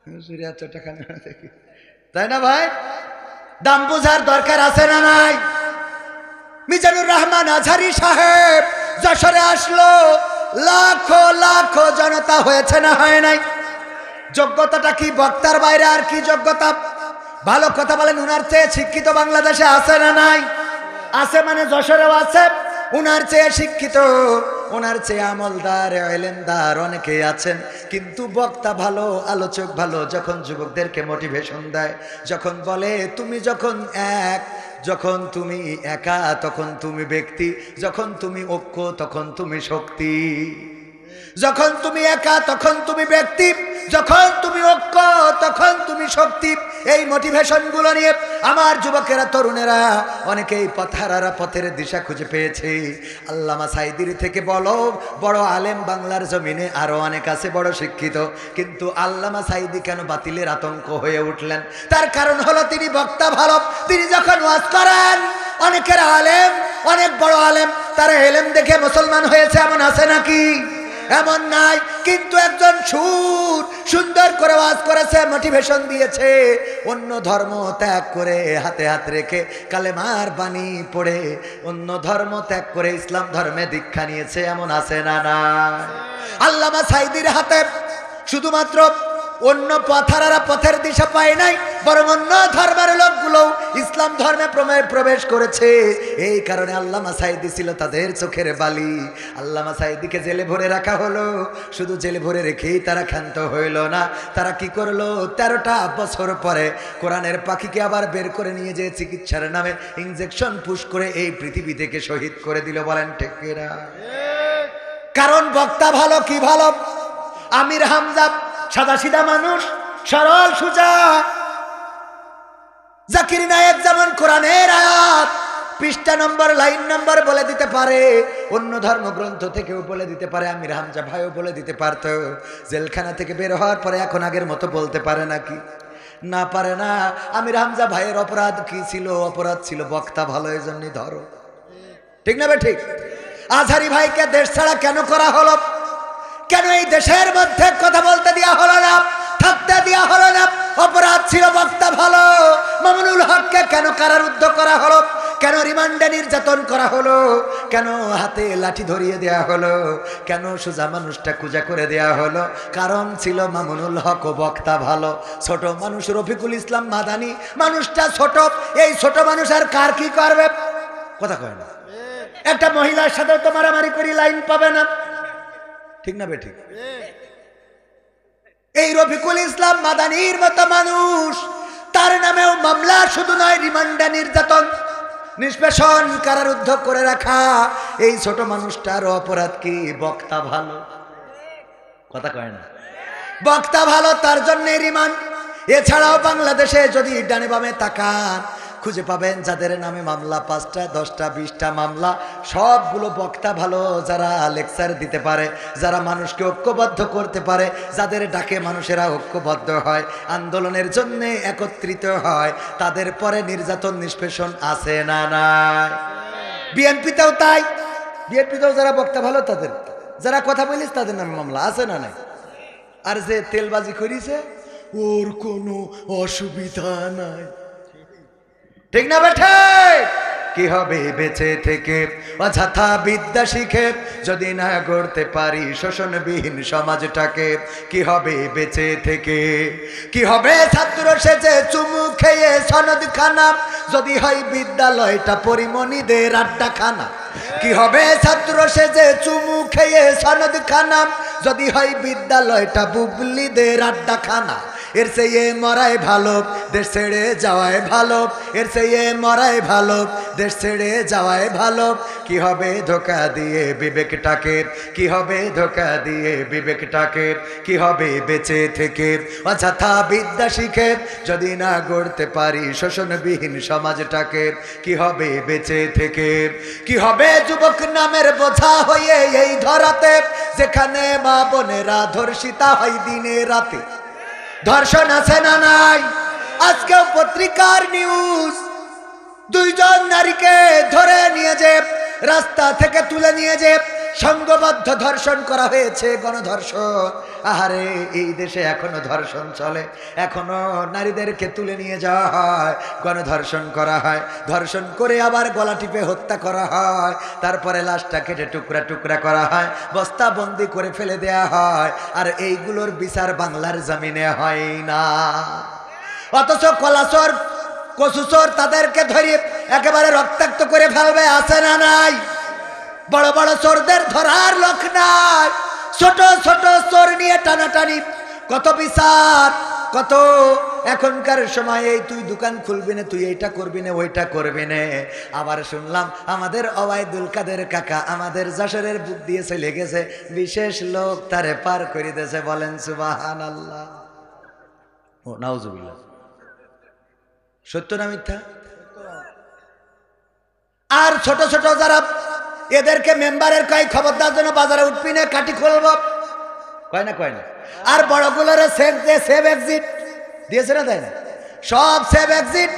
হুজুর এত টাকা নেয়, তাই না ভাই? দাম বোঝার দরকার আছে না নাই? মিজানুর রহমান আজহারি সাহেব যশোরে আসলো, লাখো লাখো জনতা হয়েছে না হয় নাই? যোগ্যতাটা কি? বক্তার বাইরে আর কি যোগ্যতা? ভালো কথা বলেন, উনার চেয়ে শিক্ষিত বাংলাদেশে আছে না নাই? আছে, মানে যশোরেও আছে। উনার চেয়ে শিক্ষিত, ওনার চেয়ে আমলদার, এলেমদার অনেকেই আছেন, কিন্তু বক্তা ভালো, আলোচক ভালো। যখন যুবকদেরকে মোটিভেশন দেয়, যখন বলে তুমি যখন এক, যখন তুমি একা তখন তুমি ব্যক্তি, যখন তুমি ঐক্য তখন তুমি শক্তি, যখন তুমি একা তখন তুমি ব্যক্তি, যখন তুমি ঐক্য তখন তুমি শক্তি। এই মোটিভেশনগুলো নিয়ে আমার যুবকেরা, তরুণেরা অনেকেই পথহারারা পথের দিশা খুঁজে পেয়েছে। আল্লামা সাইদির থেকে বলো বড় আলেম বাংলার জমিনে আরো অনেক আছে বড় শিক্ষিত, কিন্তু আল্লামা সাইদি কেন বাতিলের আতঙ্ক হয়ে উঠলেন? তার কারণ হলো তিনি বক্তা ভালো। তিনি যখন ওয়াজ করেন, অনেকের আলেম, অনেক বড় আলেম, তারা এলেম দেখে মুসলমান হয়েছে, এমন আছে নাকি? এমন নাই। কিন্তু একজন সুন্দর করে ওয়াজ করেছে, মোটিভেশন দিয়েছে, অন্য ধর্ম ত্যাগ করে হাতে হাত রেখে কালেমার বাণী পড়ে অন্য ধর্ম ত্যাগ করে ইসলাম ধর্মে দীক্ষা নিয়েছে, এমন আছে না না? আল্লামা সাইদির হাতে শুধুমাত্র অন্য পথারারা পথের দিশা পায় নাই, বরং অন্য ধর্মের লোকগুলো ইসলাম ধর্মে প্রবেশ করেছে। এই কারণে আল্লামা সাঈদী ছিল তাদের চোখের বালি। আল্লামা সাঈদীকে জেলে ভরে রাখা হলো। শুধু জেলে ভরে রেখেই তারা ক্ষান্ত হইল না, তারা কি করলো, 13টা বছর পরে কোরআনের পাখিকে আবার বের করে নিয়ে যে চিকিৎসার নামে ইনজেকশন পুশ করে এই পৃথিবী থেকে শহীদ করে দিল। বলেন ঠিক কিনা? কারণ বক্তা ভালো। কি ভালো? আমির হামজা সাদা সিধা মানুষ, সরল সুজা। জাকির নায়েক যেমন কোরআনের আয়াত পৃষ্ঠা নম্বর লাইন নম্বর বলে দিতে পারে, অন্য ধর্মগ্রন্থ থেকেও বলে দিতে পারে, আমির হামজা ভাইও বলে দিতে পারত। জেলখানা থেকে বের হওয়ার পরে এখন আগের মতো বলতে পারে নাকি? না পারে না। আমির হামজা ভাইয়ের অপরাধ কি ছিল? অপরাধ ছিল বক্তা ভালো, এই জন্যই ধরো। ঠিক না? ঠিক। আজহারি ভাইকে দেশ ছাড়া কেন করা হলো? কেন এই দেশের মধ্যে কথা বলতে দেওয়া হলো না, থাকতে দেওয়া হলো না? অপরাধ ছিল বক্তা ভালো। মামুনুল হককে কেন কারারুদ্ধ করা হলো? কেন রিমান্ডে নির্যাতন করা হলো? কেন হাতে লাঠি ধরিয়ে দেয়া হলো? কেন সোজা মানুষটা কুজা করে দেয়া হলো? কারণ ছিল মামুনুল হক ও বক্তা ভালো। ছোট মানুষ রফিকুল ইসলাম মাদানি, মানুষটা ছোট। এই ছোট মানুষ আর কার কি করবে? কথা কয় না। একটা মহিলার সাথেও তো মারামারি করি লাইন পাবে না। ঠিক না বেঠিক? এই রফিকুল ইসলাম মাদানির মতো মানুষ, তার নামেও মামলা শুধু নয়, রিমান্ডে নির্যাতন, নিষ্পেষণ, কারারুদ্ধ করে রাখা। এই ছোট মানুষটার অপরাধ কি? বক্তা ভালো। কথা কয় না। বক্তা ভালো, তার জন্য রিমান্ড। এছাড়াও বাংলাদেশে যদি ডানে বামে তাকান, খুঁজে পাবেন যাদের নামে মামলা 5টা 10টা 20টা মামলা, সবগুলো বক্তা ভালো। যারা লেকচার দিতে পারে, যারা মানুষকে ঐক্যবদ্ধ করতে পারে, যাদের ডাকে মানুষেরা ঐক্যবদ্ধ হয়, আন্দোলনের জন্য একত্রিত হয়, তাদের পরে নির্যাতন নিষ্পেষণ আছে না নাই? বিএনপিতেও তাই। বিএনপিতেও যারা বক্তা ভালো, তাদের, যারা কথা বলিস তাদের নামে মামলা আছে না নাই? আর যে তেলবাজি করিছে ওর কোনো অসুবিধা নাই। ঠিক না বেঠে? কি হবে বেঁচে থেকে অযথা বিদ্যা শিখে, যদি না গড়তে পারি শোষণবিহীন সমাজটাকে? কি হবে বেঁচে থেকে? কি হবে ছাত্র সেজে চুমু খেয়ে সনদ খানা, যদি হয় বিদ্যালয়টা পরিমণিদের আড্ডাখানা? কি হবে ছাত্র সেজে চুমু খেয়ে সনদ খানা, যদি হয় বিদ্যালয়টা বুবলিদের আড্ডাখানা? এর চেয়ে মরাই ভালো, দেশ ছেড়ে যাওয়াই ভালো। এর চেয়ে মরাই ভালো, দেশ ছেড়ে যাওয়াই ভালো। কি হবে ধোকা দিয়ে বিবেকটাকে? কি হবে ধোকা দিয়ে বিবেকটাকে? কি হবে বেঁচে থেকে অযথা বিদ্যা শিখে, যদি না গড়তে পারি শোষণবিহীন সমাজটাকে? কি হবে বেঁচে থেকে? কি হবে যুবক নামের বোঝা হয়ে এই ধরাতে, যেখানে মা বোনেরা ধর্ষিতা হয় দিনে রাতে? ধর্ষণ আছে না নাই? আজকেও পত্রিকার নিউজ, 2 জন নারীকে ধরে নিয়ে যে রাস্তা থেকে তুলে নিয়ে যে সংঘবদ্ধ ধর্ষণ করা হয়েছে, গণধর্ষণ। আহারে, এই দেশে এখনো ধর্ষণ চলে, এখনো নারীদেরকে তুলে নিয়ে যাওয়া হয়, গণধর্ষণ করা হয়, ধর্ষণ করে আবার গলা টিপে হত্যা করা হয়, তারপরে লাশটা কেটে টুকরা টুকরা করা হয়, বস্তাবন্দি করে ফেলে দেয়া হয়। আর এইগুলোর বিচার বাংলার জমিনে হয় না। অথচ কলাচোর কচুচোর তাদেরকে ধরে একেবারে রক্তাক্ত করে ফেলবে, আছে না নাই? বড় বড় চোরদের ধরার লোক নাই, ছোট ছোট চোর নিয়ে টানাটানি, কত বিচার, কত। এখনকার সময় এই তুই দোকান খুলবি না, তুই এইটা করবি না, ওইটা করবি না। আবার শুনলাম আমাদের ওবায়দুল কাদের কাকা আমাদের যশোরের বুক দিয়ে চলে গেছে, বিশেষ লোক তারে পার করে দিয়েছে। বলেন সুবহানাল্লাহ। ও নাউজুবিল্লাহ। সত্য না মিথ্যা? আর ছোট ছোট যারা, এদেরকে মেম্বারের কয় খবরদার জন্য বাজারে উঠবি না, কাটি খুলব, কয় না কয় না। আর বড়গুলোর সেভ এক্সিট দিয়েছে না, দেয় না? সব সেভ এক্সিট,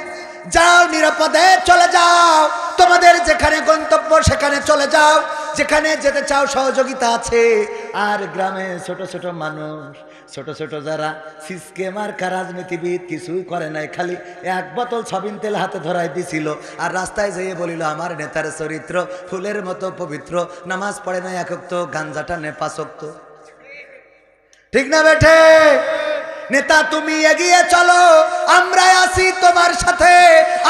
যাও নিরাপদে চলে যাও, তোমাদের যেখানে গন্তব্য সেখানে চলে যাও, যেখানে যেতে চাও সহযোগিতা আছে। আর গ্রামে ছোট ছোট মানুষ, ছোট ছোট যারা সিস্কেমার রাজনীতিবিদ, কিছুই করে নাই, খালি 1 বোতল সবিন তেল হাতে ধরাই দিছিল, আর রাস্তায় যেয়ে বলিল আমার নেতার চরিত্র ফুলের মতো পবিত্র, নামাজ পড়ে না 1 ওয়াক্ত, গাঞ্জাটা নে 5 ওয়াক্ত। ঠিক না বেঠে? নেতা তুমি এগিয়ে চলো, আমরা আছি তোমার সাথে।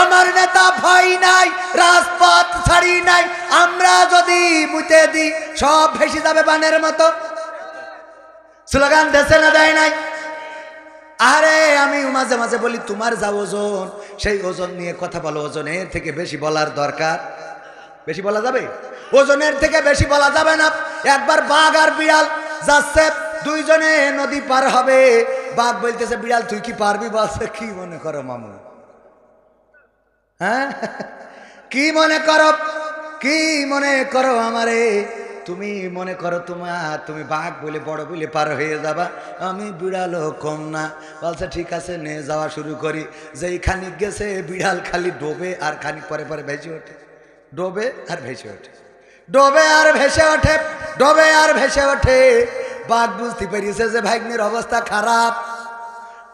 আমার নেতা ভয় নাই, রাজপথ ছাড়ি নাই। আমরা যদি মুতে দিই সব ভেসে যাবে বানের মতো। স্লোগান দেশে না দেয় নাই? আরে আমি মাঝে মাঝে বলি তোমার যা ওজন, সেই ওজন নিয়ে কথা বলো। ওজনের থেকে বেশি বলার দরকার? বেশি বলা যাবে? ওজনের থেকে বেশি বলা যাবে না। একবার বাঘ আর বিড়াল যাচ্ছে, দুইজনে নদী পার হবে। বাঘ বলতেছে বিড়াল তুই কি পারবি? বলছে কি মনে করো মামু? হ্যাঁ, কি মনে করো, কি মনে করো আমারে? তুমি মনে করো তুমি বাঘ বলে বড় বলে পার হয়ে যাবা, আমি বিড়ালও কম না। বলছে ঠিক আছে, নে যাওয়া শুরু করি। যেই খানিক গেছে বিড়াল খালি ডোবে আর খানিক পরে পরে ভেসে ওঠে, ডোবে আর ভেসে ওঠে, ডোবে আর ভেসে ওঠে, ডোবে আর ভেসে ওঠে। বাঘ বুঝতে পেরেছে যে ভাগ্নের অবস্থা খারাপ।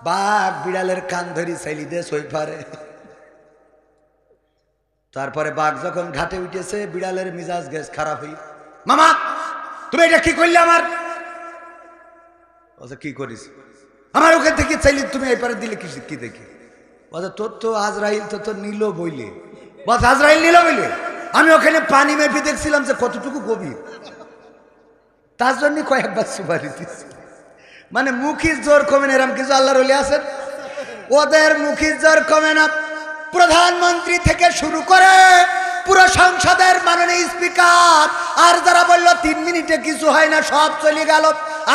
বাঘ বিড়ালের কান ধরি চাইলি দে সই পারে। তারপরে বাঘ যখন ঘাটে উঠেছে, বিড়ালের মিজাজ গ্যাস খারাপ হই, মামা তুমি এটা কি করলে আমার? বলছে কি করিস? আমার ওখান থেকে চাইলি তুমি এই পারে দিলে কি দেখি? বলছে তোর তো আজরাইল তো নিল বইলে। বলছে আজরাইল নিল বইলে? আমি ওখানে পানি মেপে দেখছিলাম যে কতটুকু গভীর, তার জন্য কয়েকবার সুপারি দিচ্ছি। মানে মুখির জোর কমে না, এরম কিছু আল্লাহর ওলি আছেন, ওদের মুখির জোর কমে না। প্রধানমন্ত্রী থেকে শুরু করে পুরো সংসদের মাননীয় স্পিকার আর যারা বললো 3 মিনিটে কিছু হয় না, সব চলে গেল।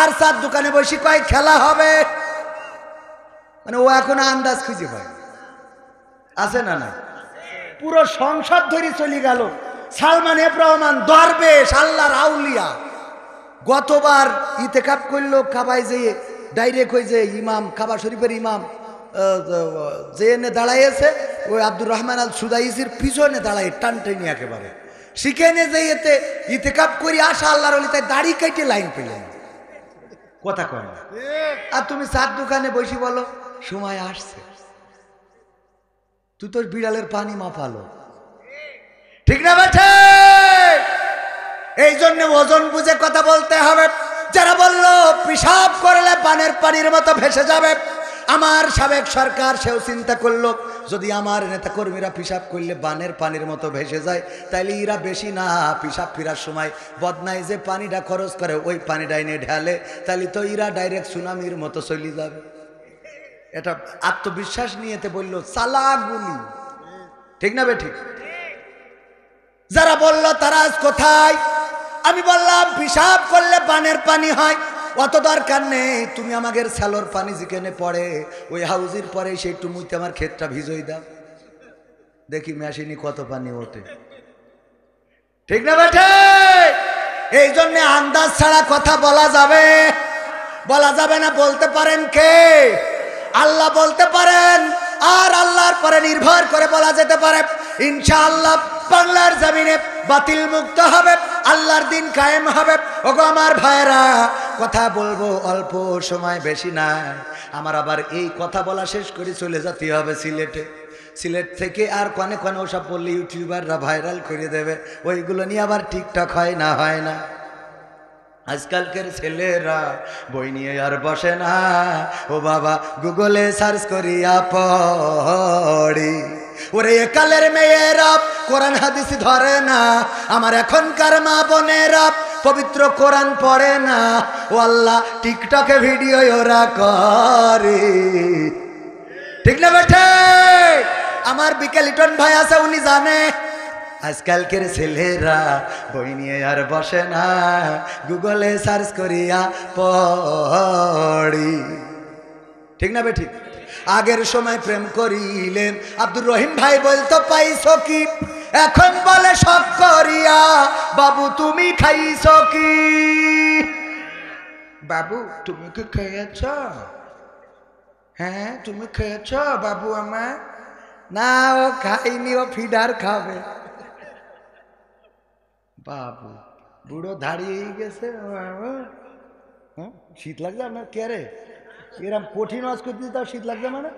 আর চার দোকানে বসে কয় খেলা হবে। মানে ও এখন আন্দাজ খুঁজে পায়, আছে না? না, পুরো সংসদ ধরে চলে গেল। সালমান এফ রহমান দরবেশ, আল্লাহর আউলিয়া, গতবার ইতেকাপ করলো কাবায় যেয়ে ডাইরেক্ট হয়ে যে ইমাম, কাবা শরীফের ইমাম যে এনে দাঁড়াইছে, ওই আব্দুর রহমান আল সুদাইসির পিছনে দাঁড়াই টান টেনে একেবারে শিখেনে যে এতে ইতেকাপ করি আসা আল্লাহর ওলি, তাই দাড়ি কেটে লাইন পেলেন। কথা কয় না। আর তুমি চার দোকানে বসি বলো সময় আসছে, তুই তোর বিড়ালের পানি মাপালো, ঠিক না বেঠে? এই জন্য ওজন বুঝে কথা বলতে হবে। যারা বললো পিশাব করলে পানের পানির মতো ভেসে যাবে, আমার সাবেক সরকার সেও চিন্তা করলো যদি আমার নেতা কর্মীরা পিশাব করলে বানের পানির মতো ভেসে যায়, তাইলে ইরা বেশি না পিশাব ফিরার সময় বদনাই যে পানিটা খরচ করে ওই পানিটা এনে ঢালে, তাইলে তো ইরা ডাইরেক্ট সুনামির মতো চলে যাবে। এটা আত্মবিশ্বাস নিয়েতে বললো চালাগুলি, ঠিক না বেঠিক? যারা বললো তারা আজ কোথায়? আমি বললাম পিশাব করলে বানের পানি হয়, অত দরকার নেই। তুমি আমাদের স্যালোর পানি যেখানে পড়ে ওই হাউজির পরে সেই টুমুইতে আমার ক্ষেতটা ভিজই দাও, দেখি মেশিনে কত পানি ওঠে, ঠিক না বেঠে? এই জন্য আন্দাজ ছাড়া কথা বলা যাবে? বলা যাবে না। বলতে পারেন কে? আল্লাহ বলতে পারেন, আর আল্লাহর পরে নির্ভর করে বলা যেতে পারে ইনশাআল্লাহ বাংলার জমিনে বাতিল মুক্ত হবে, আল্লাহর দিন কায়েম হবে। ওগো আমার ভাইরা, কথা বলবো অল্প সময়, বেশি নাই আমার। আবার এই কথা বলা শেষ করে চলে যেতে হবে সিলেটে। সিলেট থেকে আর কনে কনে ওসব বললে ইউটিউবাররা ভাইরাল করে দেবে, ওইগুলো নিয়ে আবার টিকটক হয় না, হয় না। আজকালকের ছেলেরা বই নিয়ে আর বসে না, ও বাবা গুগলে সার্চ করিয়া পড়ি। ওরে একালের মেয়েরা কোরআন হাদিস ধরে না, আমার এখনকার মা বোনেরা পবিত্র কোরআন পড়ে না। ও আল্লাহ, টিকটকে ভিডিও ওরা করে, ঠিক না বেঠে? আমার বিকে লিটন ভাই আছে, উনি জানে আজকালকের ছেলেরা বই নিয়ে আর বসে না, গুগলে সার্চ করিয়া পড়ি, ঠিক না বেঠিক? আগের সময় প্রেম করিলেন আব্দুর রহিম ভাই বলতো পাইছো কি, এখন বলে শখ করিয়া বাবু তুমি খাইছো কি? বাবু তুমি কি খেয়েছ? হ্যাঁ তুমি খেয়েছ বাবু আমার? না ও খাইনি, ও ফিডার খাবে। বাবু বুড়ো দাঁড়িয়ে গেছে। হ্যাঁ শীত লাগছে আপনার? কে রে এরম কঠিন ওয়াজ করতে তাও শীত লাগছে? মানে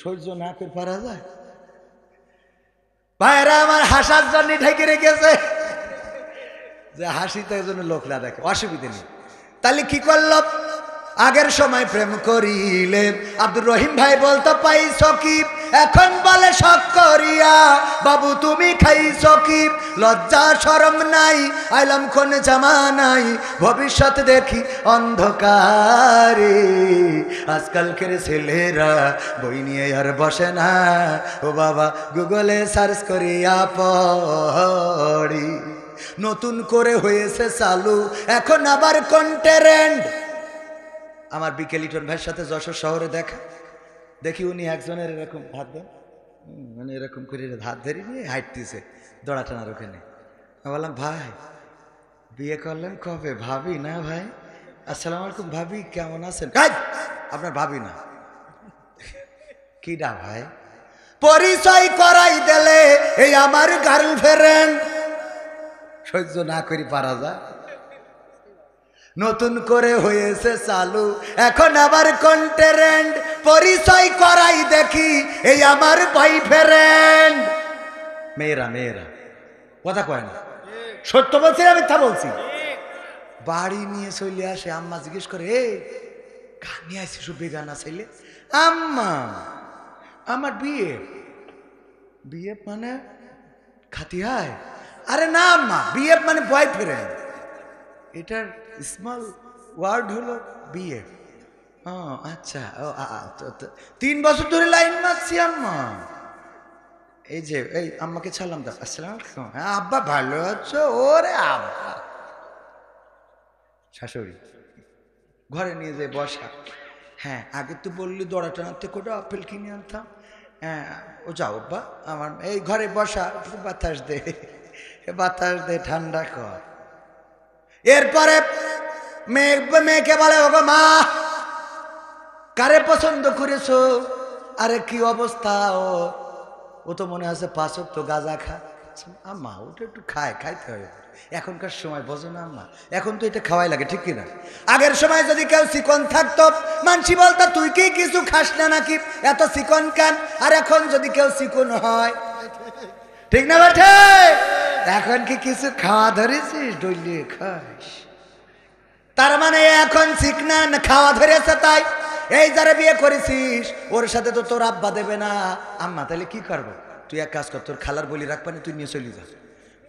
সহ্য না করে পারা যায়? ভাইরা আমার হাসার জন্য ঢেকে রেখেছে, যে হাসিতে জন্য লোক না দেখে, অসুবিধে নেই। তাহলে কি করলো? আগের সময় প্রেম করিলে আব্দুর রহিম ভাই বলতো পাইছ কি, এখন বলে শখ করিয়া বাবু তুমি খাইছ কি? লজ্জা শরম নাই, আইলাম কোন জামানাই, ভবিষ্যৎ দেখি অন্ধকারে। আজকালকের ছেলেরা বই নিয়ে আর বসে না, ও বাবা গুগলে সার্চ করিয়া পড়ি। নতুন করে হয়েছে চালু এখন আবার কন্টেন্ট। আমার বিকে লিটন ভাইয়ের সাথে যশোর শহরে দেখা, দেখি উনি একজনের এরকম হাত দেন, মানে এরকম করে হাত ধরে নিয়ে হাঁটতেছে দড়া টানার ওখানে। আমি বললাম ভাই বিয়ে করলেন কবে? ভাবি না ভাই। আসসালামু আলাইকুম ভাবি, কেমন আছেন? আপনার ভাবি না কি ডা ভাই? পরিচয় করাই দিলে এই আমার গার্লফ্রেন্ড। সহ্য না করি পারা যায়। নতুন করে হয়েছে চালু এখন আবার কন্টেন্ট, পরিচয় করাই দেখি এই আমার বয়ফ্রেন্ড। মেয়েরা মেয়েরা কথা কয় না, সত্য বলছি না মিথ্যা বলছি? বাড়ি নিয়ে চলে আসে, আম্মা জিজ্ঞেস করে এই গান নিয়ে আসি সুবি গান ছেলে? আম্মা আমার বিয়ে। বিয়ে মানে খাতি হয়? আরে না আম্মা, বিয়ে মানে বয়ফ্রেন্ড। এটার স্মল ওয়ার্ড হলো বিয়ে। ও আচ্ছা, ও 3 বছর ধরে লাইন মারছি আম্মা। এই যে এই আম্মাকে ছাড়লাম দাও। আসসালামু আলাইকুম। হ্যাঁ আব্বা ভালো আছো? ওরে আব্বা। শাশুড়ি ঘরে নিয়ে যায় বসা। হ্যাঁ আগে তো বললি দড়া টানাতে করে আপেল কিনে আনতাম। হ্যাঁ ও যাও আব্বা, আমার এই ঘরে বসা, বাতাস দে, বাতাস দে, ঠান্ডা কর। এরপরে মেয়েকে বলে ওগো মা কারে পছন্দ করেছো? আরে কি অবস্থা? ও তো মনে আছে 5 ওয়াক্ত গাঁজা খা। আম্মা ওটা একটু খাইতে হবে, এখনকার সময় বোঝো না আম্মা, এখন তো এটা খাওয়াই লাগে ঠিক কিনা? আগের সময় যদি কেউ চিকন থাকতো মানসি বলতো তুই কি কিছু খাস না নাকি, এত চিকন কেন? আর এখন যদি কেউ চিকন হয়, ঠিক না বেঠে? এখন কি কিছু খাওয়া ধরেছিস? ডলিয়ে খাস, তার মানে এখন চিকনা খাওয়া ধরেছে। তাই এই যারা বিয়ে করেছিস ওর সাথে তো তোর আব্বা দেবে না। আম্মা তাহলে কি করবো? তুই এক কাজ কর, তোর খালার বলি রাখবানি, তুই নিয়ে চলি যা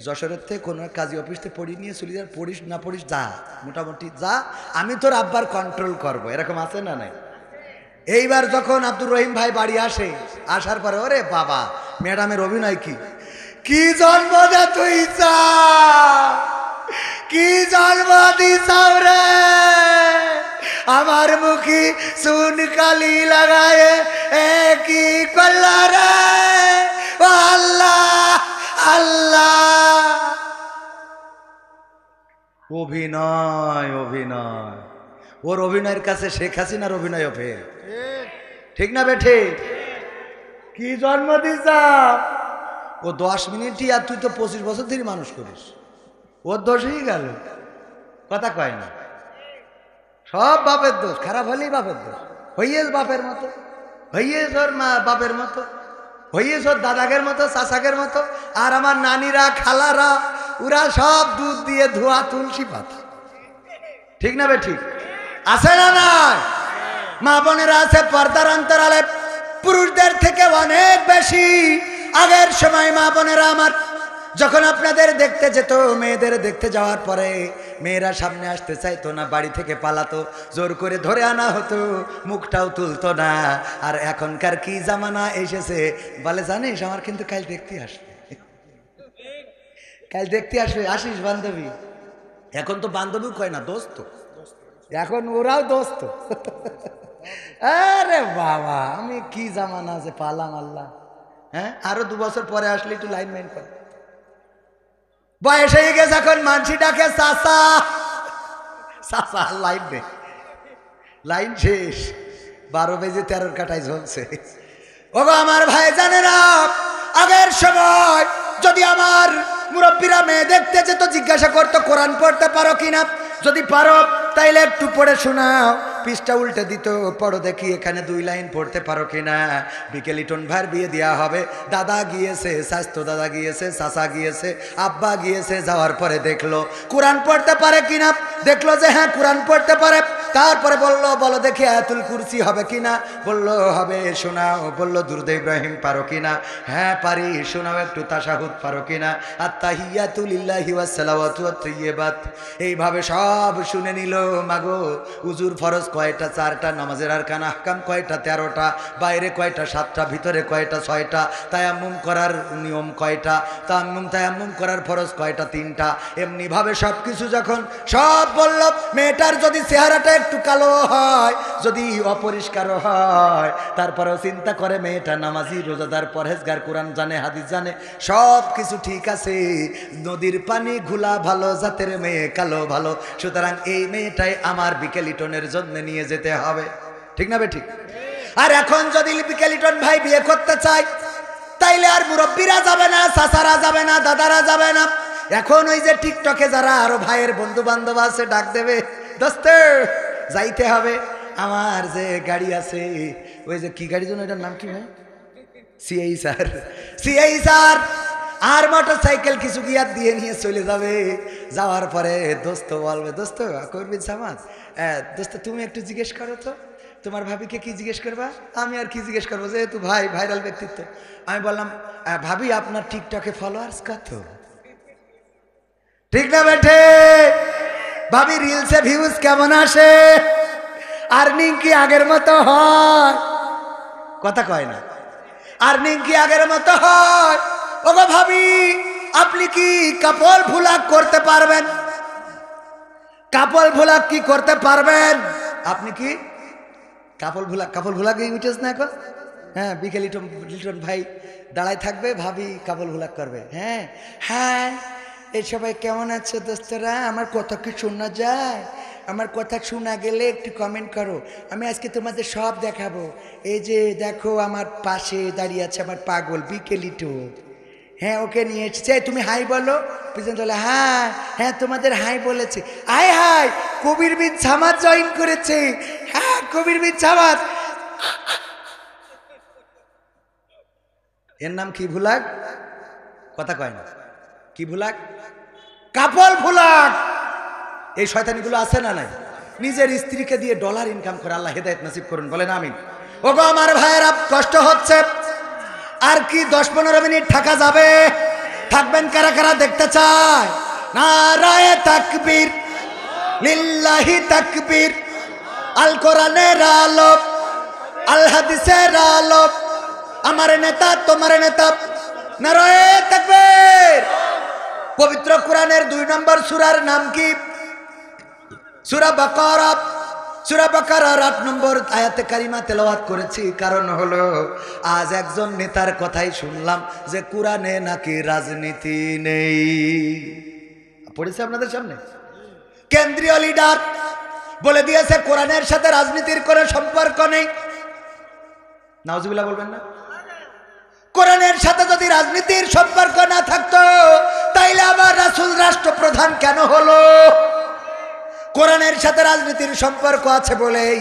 যশোরের থেকে কোনো কাজী অফিসে পড়ি নিয়ে চলি যা। পড়িস না পড়িস যা, মোটামুটি যা, আমি তোর আব্বার কন্ট্রোল করবো। এরকম আছে না নাই? এইবার যখন আব্দুর রহিম ভাই বাড়ি আসে, আসার পরে ওরে বাবা ম্যাডামের অভিনয় কি কি জন্ম দে তুই চা, কি জন্ম দিছাও রে আমার মুখী সুন কালি লাগায়ে কি করলা রে আল্লাহ আল্লাহ। অভিনয় অভিনয়, ওর অভিনয়ের কাছে শেখ হাসিনার অভিনয় ফের, ঠিক না বেঠে? কি জন্ম দিছা ও 10 মিনিটই, আর তুই তো 25 বছর ধরে মানুষ করিস। ওর দোষই গেল, কথা কয় না। সব বাপের দোষ, খারাপ হলেই বাপের দোষ। হইয়েছ বাপের মতো, হইয়েছ ওর মা বাপের মতো, হইয়েছ ওর দাদাগের মতো, চাচাগের মতো। আর আমার নানিরা খালারা ওরা সব দুধ দিয়ে ধোয়া তুলসী পাতা, ঠিক না বে ঠিক? আছে না নাই? মা বোনেরা আছে পর্দার অন্তরালে পুরুষদের থেকে অনেক বেশি। আগের সময় মা বোনেরা আমার যখন আপনাদের দেখতে যেত, মেয়েদের দেখতে যাওয়ার পরে মেয়েরা সামনে আসতে চাইতো না, বাড়ি থেকে পালাতো, জোর করে ধরে আনা হতো, মুখটাও তুলতো না। আর এখনকার কি জামানা এসেছে বলে জানিস আমার কিন্তু কাল দেখতে আসবে, কাল দেখতে আসবে, আসিস বান্ধবী। এখন তো বান্ধবী কয় না, দোস্ত, এখন ওরাও দোস্ত। আরে বাবা আমি কি জামানা আছে পালাম আল্লাহ। হ্যাঁ আরো 2 বছর পরে আসলে একটু লাইন মাইন কর। বয়স হয়ে গেছে এখন মানসি ডাকে চাচা চাচা, লাইন নেই, লাইন শেষ, 12 বেজে 13 কাটায় ঝলছে। ওগো আমার ভাই জানে না, আগের সময় যদি আমার মুরব্বীরা মেয়ে দেখতে যেত জিজ্ঞাসা করতো কোরআন পড়তে পারো কিনা, যদি পারো তাইলে একটু পড়ে শোনাও। পৃষ্ঠা উল্টে দিত, পড়ো দেখি এখানে 2 লাইন পড়তে পারো কিনা। বিকেল লিটন ভাইয়ের বিয়ে দেওয়া হবে, দাদা গিয়েছে, স্বাস্থ্য দাদা গিয়েছে, চাচা গিয়েছে, আব্বা গিয়েছে। যাওয়ার পরে দেখলো কোরআন পড়তে পারে কিনা, দেখলো যে হ্যাঁ কোরআন পড়তে পারে। তারপরে বললো বলো দেখি আয়াতুল কুরসি হবে কিনা, বললো হবে। শোনাও, বললো দুরূদ ইব্রাহিম পারো কিনা, হ্যাঁ পারি। শোনাও একটু তাশাহুদ পারো কিনা, আত্তাহিয়াতু লিল্লাহি ওয়াস সালাওয়াতু ওয়াত তাইয়্যিবাত। এইভাবে সব শুনে নিল। মাগো উজুর ফরজ কয়টা? 4টা। নামাজের আরকান আহকাম কয়টা? 13টা। বাইরে কয়টা? 7টা। ভিতরে কয়টা? 6টা। তায়াম্মুম করার নিয়ম কয়টা? তায়াম্মুম করার ফরজ কয়টা? 3টা। এমনি ভাবে সব কিছু যখন সব বলল, মেয়েটার যদি চেহারাটা একটু কালো হয়, যদি অপরিষ্কার হয়, তারপরেও চিন্তা করে মেয়েটা নামাজি, রোজাদার, পরহেজগার, কোরআন জানে, হাদিস জানে, সব কিছু ঠিক আছে। নদীর পানি ঘোলা ভালো, জাতের মেয়ে কালো ভালো। সুতরাং এই মেয়েটাই আমার বিকেল লিটনের জন্য নিয়ে যেতে হবে। ঠিক না বে ঠিক? আর এখন যদি বিকেল লিটন ভাই বিয়ে করতে চায়, তাইলে আর মুরব্বীরা যাবে না, চাচারা যাবে না, দাদারা যাবে না। এখন ওই যে টিকটকে যারা আরো ভাইয়ের বন্ধু বান্ধব আছে ডাক দেবে, দোস্ত যাইতে হবে। আমার যে গাড়ি আছে, ওই যে কি গাড়ি যেন, এটার নাম কি ভাই? সিআই স্যার আর মোটর সাইকেল কিছু গিয়ার দিয়ে নিয়ে চলে যাবে। যাওয়ার পরে দোস্ত বলবে, দোস্ত করবি জামাত, দোস্ত তুমি একটু জিজ্ঞেস করো তো তোমার ভাবিকে। কি জিজ্ঞেস করবা? আমি আর কি জিজ্ঞেস করবো, যেহেতু ভাই ভাইরাল ব্যক্তিত্ব। আমি বললাম, ভাবি আপনার টিকটকে ফলোয়ার্স কত? ঠিক না বেঠে? ভাবি রিলসে ভিউজ কেমন আসে? আর্নিং কি আগের মতো হয়? কথা কয় না। আর্নিং কি আগের মতো হয়? ওগো ভাবি, আপনি কি কাপল ভুলাক করতে পারবেন? কাপল ভুলাক কি করতে পারবেন? আপনি কি কাপল ভুলাক ইউটিউব না এখন? হ্যাঁ, বিকেল লিটন ভাই দাঁড়ায় থাকবে, ভাবি কাপল ভুলাক করবে। হ্যাঁ হ্যাঁ, এই সবাই কেমন আছে দোস্তরা? আমার কথা কি শোনা যায়? আমার কথা শোনা গেলে একটু কমেন্ট করো, আমি আজকে তোমাদের সব দেখাবো। এই যে দেখো আমার পাশে দাঁড়িয়ে আছে আমার পাগল বিকেল লিটন। হ্যাঁ, ওকে নিয়ে এসেছে। তুমি হাই বলো। পিছনে বলে হ্যাঁ হ্যাঁ তোমাদের হাই বলেছে। আয় হাই, কবির বিন জামাত জয়েন করেছে। হ্যাঁ, কবির বিন জামাত। এর নাম কি ভুলাক? কথা কয় না। কি ভুলাক? কাপল ভুলাক। এই শয়তানিগুলো আছে না নাই? নিজের স্ত্রীকে দিয়ে ডলার ইনকাম করে। আল্লাহ হেদায়েত নসিব করুন, বলেন আমিন। ওগো আমার ভাইয়েরা, কষ্ট হচ্ছে। আর কি 10-15 মিনিট থাকা যাবে? থাকবেন কারা কারা দেখতে চায়? নারায়ে তাকবীর, লিল্লাহি তাকবীর। আল কোরআনের আলো, আল হাদিসের আলো, আমার নেতা তোমার নেতা। নারায়ে তাকবীর। পবিত্র কোরআনের 2 নম্বর সূরার নাম কি? সূরা বাকারা। সূরা বাকারার 8 নম্বর আয়াতে কারিমা তেলাওয়াত করেছি। কারণ হলো আজ একজন নেতার কথাই শুনলাম যে কোরআনে নাকি রাজনীতি নেই। পড়েছে আপনাদের সামনে? কেন্দ্রীয় লিডার বলে দিয়েছে কোরআনের সাথে রাজনীতির কোনো সম্পর্ক নেই। নাউজুবিল্লাহ বলবেন না? কোরআনের সাথে যদি রাজনীতির সম্পর্ক না থাকতো, তাইলে আবার রাসূল রাষ্ট্রপ্রধান কেন হলো? কোরআনের সাথে রাজনীতির সম্পর্ক আছে বলেই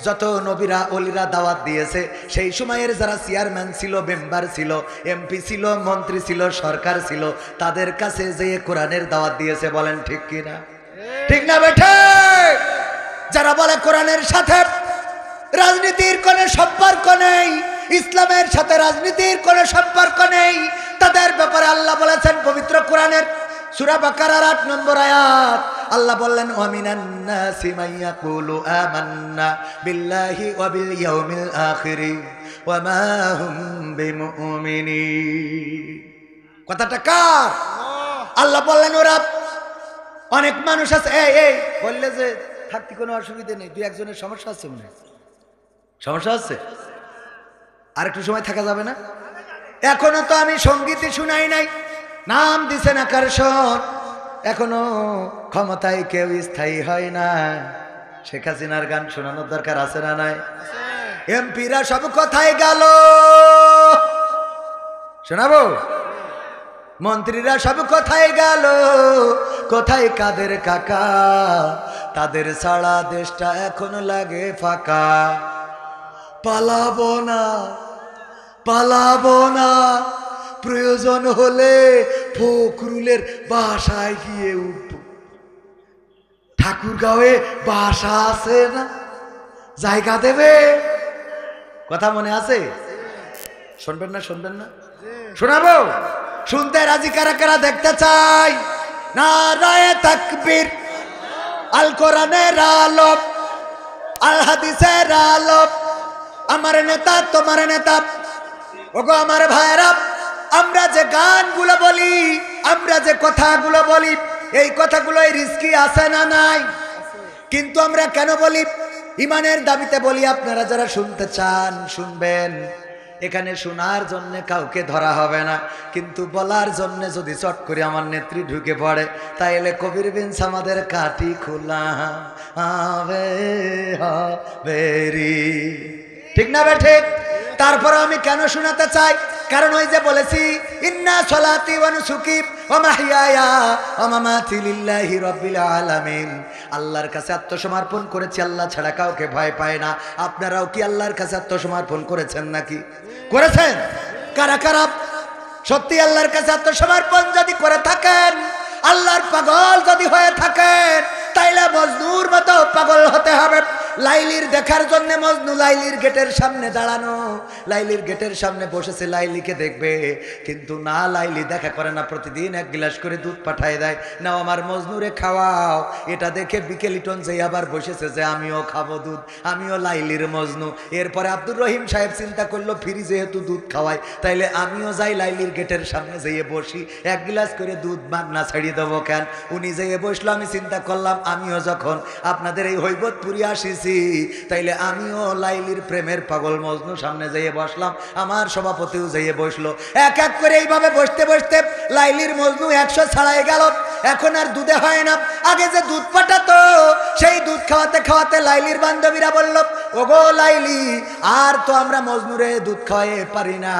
যত নবীরা ওলিরা দাওয়াত দিয়েছে, সেই সময়ের যারা চেয়ারম্যান ছিল, মেম্বার ছিল, এমপি ছিল, মন্ত্রী ছিল, সরকার ছিল, তাদের কাছে যে কোরআনের দাওয়াত দিয়েছে। বলেন ঠিক কিনা? ঠিক না বেঠে? যারা বলে কোরআনের সাথে রাজনীতির কোনো সম্পর্ক নেই, ইসলামের সাথে রাজনীতির কোনো সম্পর্ক নেই, তাদের ব্যাপারে আল্লাহ বলেছেন পবিত্র কোরআনের সূরা বাকারার 8 নম্বর আয়াত। আল্লাহ বললেন, ওয়া মিনান নাসি মাইয়াকুলু আমান্না বিল্লাহি ওয়া বিল ইয়াউমিল আখির ওয়া মা হুম বিমুমিনিন। কথাটা কার? আল্লাহ বললেন ওরা। অনেক মানুষ আছে এই বললে যে থাকতে কোনো অসুবিধা নেই, 2-1 সমস্যা আছে মনে হয়। সমস্যা আছে? আর একটু সময় থাকা যাবে না? এখনো তো আমি সঙ্গীতই শুনাই নাই। নাম দিছেন আকর্ষণ। এখনো ক্ষমতায় কেউ স্থায়ী হয় না। শেখ হাসিনার গান শোনানোর দরকার আছে না নাই? এমপিরা সব কোথায় গেল? শোনাবো? মন্ত্রীরা সব কোথায় গেল, কোথায় কাদের কাকা, তাদের ছাড়া দেশটা এখন লাগে ফাঁকা। পালাবো না, পালাবো না, প্রয়োজন হলে ফখরুলের বাসায় গিয়ে উঠব। ঠাকুরগাঁওয়ে বাসা আছে না, জায়গা দেবে। কথা মনে আছে? শুনবেন না? শুনবেন না? শোনাবো। শুনতে রাজি কারা কারা দেখতে চাই? নারায়ে তাকবীর, আল কোরআনের আলো, আল হাদিসের আলো, আমার নেতা তোমার নেতা। ওগো আমার ভাইরা, আমরা যে গানগুলো বলি, আমরা যে কথাগুলো বলি, এই কথাগুলো রিস্কি আছে না নাই? কিন্তু আমরা কেন বলি? ইমানের দাবিতে বলি। আপনারা যারা শুনতে চান শুনবেন, এখানে শোনার জন্য কাউকে ধরা হবে না, কিন্তু বলার জন্য যদি চট করে আমার নেত্রী ঢুকে পড়ে, তাইলে কবির বিনস আমাদের কাটি খোলা বেরি। ঠিক না বে ঠিক? তারপর আমি কেন শোনাতে চাই? কারণ ওই যে বলেছি, ইন্না সলাতি ওয়া নুসুকি ওয়া মাহইয়ায়া ওয়া মামাতি লিল্লাহি রাব্বিল আলামিন। আল্লাহর কাছে আত্মসমর্পণ করেছি, আল্লাহ ছাড়া কাউকে ভয় পায় না। আপনারাও কি আল্লাহর কাছে আত্মসমর্পণ করেছেন নাকি? করেছেন? কারা কারা সত্যি আল্লাহর কাছে আত্মসমর্পণ যদি করে থাকেন, আল্লাহর পাগল যদি হয়ে থাকেন, তাইলে মজনুর মতো পাগল হতে হবে। লাইলির দেখার জন্য মজনু লাইলির গেটের সামনে দাঁড়ানো, লাইলির গেটের সামনে বসেছে, লাইলিকে দেখবে, কিন্তু না, লাইলি দেখা করে না। প্রতিদিন এক গ্লাস করে দুধ পাঠায় দেয়, নাও আমার মজনুরে খাওয়াও। এটা দেখে বিকে লিটন যে আবার বসেছে যে আমিও খাবো দুধ, আমিও লাইলির মজনু। এরপরে আব্দুর রহিম সাহেব চিন্তা করলো, ফ্রি যেহেতু দুধ খাওয়ায়, তাইলে আমিও যাই লাইলির গেটের সামনে যেয়ে বসি, এক গ্লাস করে দুধ মাগনা ছাড়িয়ে দেবো কেন। উনি যেয়ে বসলো, আমি চিন্তা করলাম আমিও যখন আপনাদের এই হৈবতপুরি আসিছি, তাইলে আমিও লাইলির প্রেমের পাগল মজনু সামনে যেয়ে বসলাম, আমার সভাপতিও যেয়ে বসলো। এক এক করে এইভাবে বসতে বসতে লাইলির মজনু 100 ছাড়াই গেল। এখন আর দুধে হয় না। আগে যে দুধ পাঠাতো, সেই দুধ খাওয়াতে খাওয়াতে লাইলির বান্ধবীরা বলল, ওগো লাইলি, আর তো আমরা মজনুরে দুধ খাওয়াতে পারি না,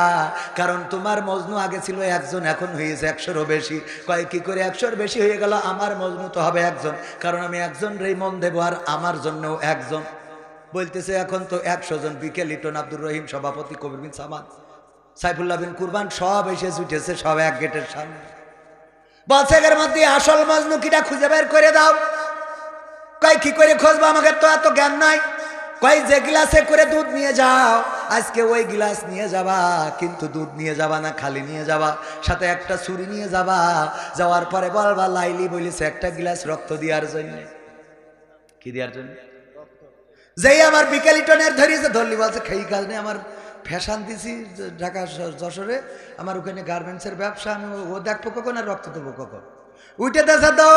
কারণ তোমার মজনু আগে ছিল একজন, এখন হয়েছে 100-এরও বেশি। কয় কি করে 100-এর বেশি হয়ে গেল? আমার মজনু তো হবে একজন, কারণ আমি একজন রেই মন দেবো, আর আমার জন্যও একজন। বলতেছে এখন তো 100 জন। বিকে লিটন, আব্দুর রহিম সভাপতি, কবির বিন সামাদ, সাইফুল্লাহ বিন কুরবান সব এসে জুটেছে, সব এক গেটের সামনে। বলছে এর মধ্যে আসল মজনু কিটা খুঁজে বের করে দাও। কয় কি করে খুঁজবো? আমাকে তো এত জ্ঞান নাই। কয় যে গিলাসে করে দুধ নিয়ে যাও, আজকে ওই গিলাস নিয়ে যাবা, কিন্তু দুধ নিয়ে যাবা না, খালি নিয়ে যাবা, সাথে একটা ছুরি নিয়ে যাবা। যাওয়ার পরে বলবা লাইলি বলেছে একটা গিলাস রক্ত দেওয়ার জন্য। কি দেওয়ার জন্য? যেই আমার বিকেলিটনের ধরিয়েছে, ধরলি বলছে খেই কাজ নেই, আমার ফ্যাশন দিছি ঢাকা যশোরে, আমার ওখানে গার্মেন্টসের ব্যবসা, আমি ও দেখবো কখন আর রক্ত দেবো কখন, উঠে দেশে তো।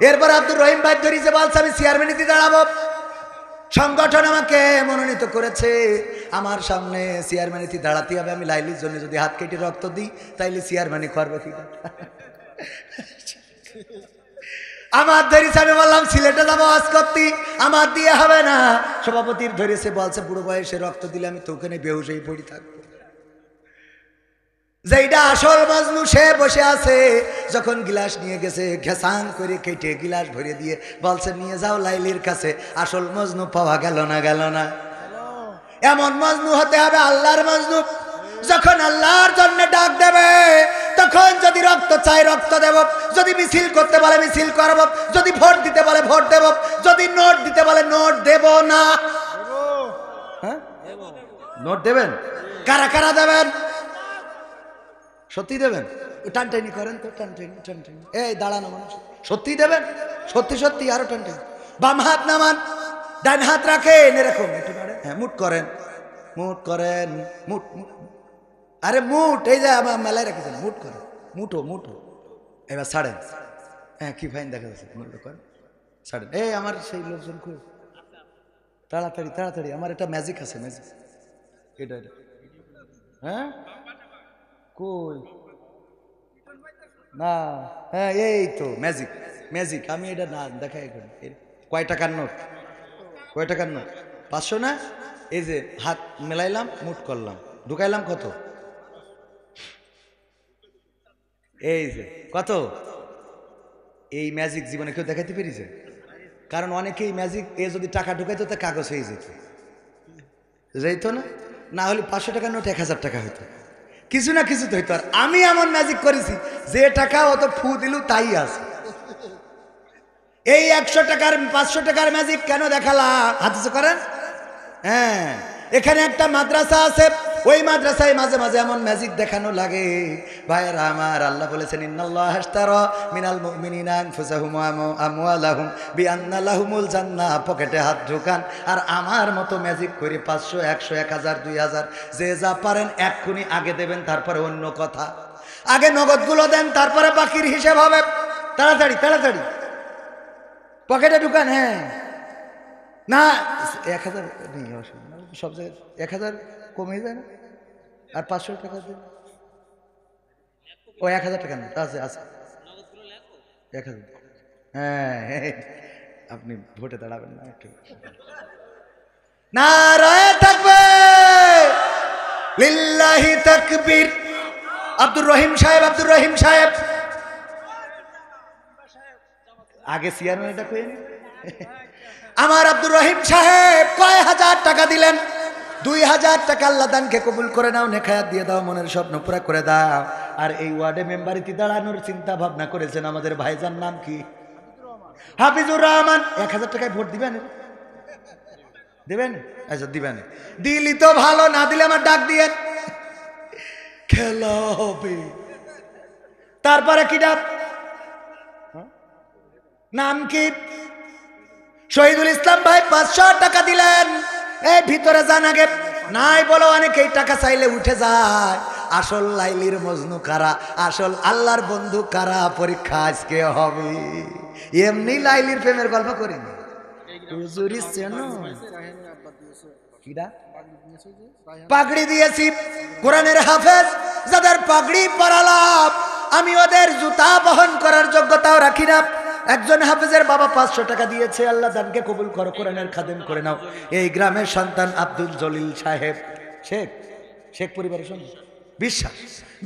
এরপর আব্দুর রহিম ভাই ধরিয়েছে, বলছে আমি চেয়ারম্যানিতে দাঁড়াবো, সংগঠন আমাকে মনোনীত করেছে, আমার সামনে চেয়ারম্যানিতে দাঁড়াতে হবে। আমি লাইলির জন্য যদি হাত কেটে রক্ত দিই, তাইলে চেয়ারম্যানি করবে কি? আমার ধরেছে, আমি বললাম সিলেটে যাবো আজ করতে, আমার দিয়ে হবে না। সভাপতির ধরেছে, বলছে বুড়ো বয়সে রক্ত দিলে আমি তো ওখানে বেহুশ হয়ে পড়ে থাকবো। যেইটা আসল মজনু সে বসে আছে, যখন গিলাস নিয়ে গেছে, ঘেসাং করে কেটে গিলাস ভরে দিয়ে বলছে নিয়ে যাও লাইলির কাছে। আসল মজনু পাওয়া গেল না, গেল না। এমন মজনু হতে হবে আল্লাহর মজনু, যখন আল্লাহর জন্য ডাক দেবে, তখন যদি রক্ত চাই রক্ত দেব, যদি মিছিল করতে বলে মিছিল করব, যদি ভোট দিতে বলে ভোট দেব, যদি নোট দিতে বলে নোট দেব না। হ্যাঁ, নোট দেবেন? কারা কারা দেবেন? সত্যি দেবেন? টানটানি করেন তো, টানটানি টানটানি, এই দাঁড়ানো মানুষ, সত্যি দেবেন? সত্যি সত্যি, আরো টানটানি। বাম হাত নামান, ডান হাত রাখেন এরকম, হ্যাঁ মুট করেন, মুট করেন, মুট মুট, আরে মুট, এই যে আমার মেলায় রেখেছেন, মুট করেন, মুঠো মুঠো। এবার ছাড়েন, হ্যাঁ কি ফাইন দেখা যাচ্ছে, মুট করেন, ছাড়েন। এই আমার সেই লোকজন খুব তাড়াতাড়ি তাড়াতাড়ি, আমার এটা ম্যাজিক আছে, ম্যাজিক, এটা এটা। হ্যাঁ কই না, হ্যাঁ এই তো ম্যাজিক, ম্যাজিক। আমি এটা না দেখাই করি। কয় টাকার নোট? কয় টাকার নোট? 500 না? এই যে হাত মেলাইলাম, মুট করলাম, ঢুকাইলাম কত? এই যে কত, এই ম্যাজিক জীবনে কেউ দেখাইতে পেরেছে? কারণ অনেকেই ম্যাজিক এ যদি টাকা ঢুকাইতো তা কাগজ হয়ে যেত, যাইতো না? না হলে 500 টাকার নোট 1000 টাকা হইতো, কিছু না কিছু তো হইতো। আর আমি এমন ম্যাজিক করেছি যে টাকা অত ফু দিলু তাই আছে। এই 100 টাকার 500 টাকার ম্যাজিক কেন দেখালাম? হাদিস করেন। হ্যাঁ, এখানে একটা মাদ্রাসা আছে, ওই মাদ্রাসায় মাঝে মাঝে এমন ম্যাজিক দেখানো লাগে। ভাইরা আমার, আল্লাহ বলেছেন ইন্নাল্লাহ আশতারা মিনাল মুমিনিনা আনফুসাহুম ওয়া আমওয়ালাহুম বিআন্না লাহুমুল জান্নাহ। পকেটে হাত ঢোকান আর আমার মতো ম্যাজিক করে 500 100 1000 2000 যে যা পারেন এক্ষুনি আগে দেবেন, তারপরে অন্য কথা। আগে নগদগুলো দেন, তারপরে বাকির হিসাব হবে। তাড়াতাড়ি তাড়াতাড়ি পকেটে ঢুকান। হ্যাঁ না 1000 নেই, সব জায়গায় 1000 কমে যায় না, আর 500 টাকা দেন। ও 1000 টাকা না, আছে আছে 1000। হ্যাঁ, আপনি ভোটে দাঁড়াবেন না একটু? নারায়ে তাকবীর, লিল্লাহি তাকবীর। আব্দুর রহিম সাহেব, আব্দুর রহিম সাহেব আগে চেয়ারম্যান এটা কইেন। আমার আব্দুর রহিম সাহেব কয় হাজার টাকা দিলেন? 2000 টাকা। আল্লাহ দানকে কবুল করে নাও, নেখায়াত দিয়ে দাও, মনের স্বপ্ন পুরা করে দাও। আর এই ওয়ার্ডে মেম্বারিতে দাঁড়ানোর চিন্তা ভাবনা করেছেন আমাদের ভাইজান, নাম কি? হাফিজুর রহমান। 1000 টাকায় ভোট দিবেন? দিবেন? আচ্ছা দিবেন। দিলি তো ভালো, না দিলে আমার ডাক দিয়ে খেলা হবে। তারপরে কি ডাক? নাম কি? শহীদুল ইসলাম ভাই 500 টাকা দিলেন। এই ভিতরে যান আগে। নাই বলো, অনেকেই টাকা চাইলে উঠে যায়। আসল লাইলির মজনু কারা, আসল আল্লাহর বন্ধু কারা, পরীক্ষা আজকে হবে। এমনি লাইলির প্রেমের গল্প করিনি। পাগড়ি দিয়েছি, কোরআনের হাফেজ যাদের পাগড়ি পরালাম, আমি ওদের জুতা বহন করার যোগ্যতাও রাখি না। একজন হাফেজের বাবা 500 টাকা দিয়েছে। আল্লাহ দানকে কবুল করো, কোরআনের খাদেম করে নাও। এই গ্রামের সন্তান আব্দুল জলিল সাহেব, শেখ শেখ পরিবারের সন্তান,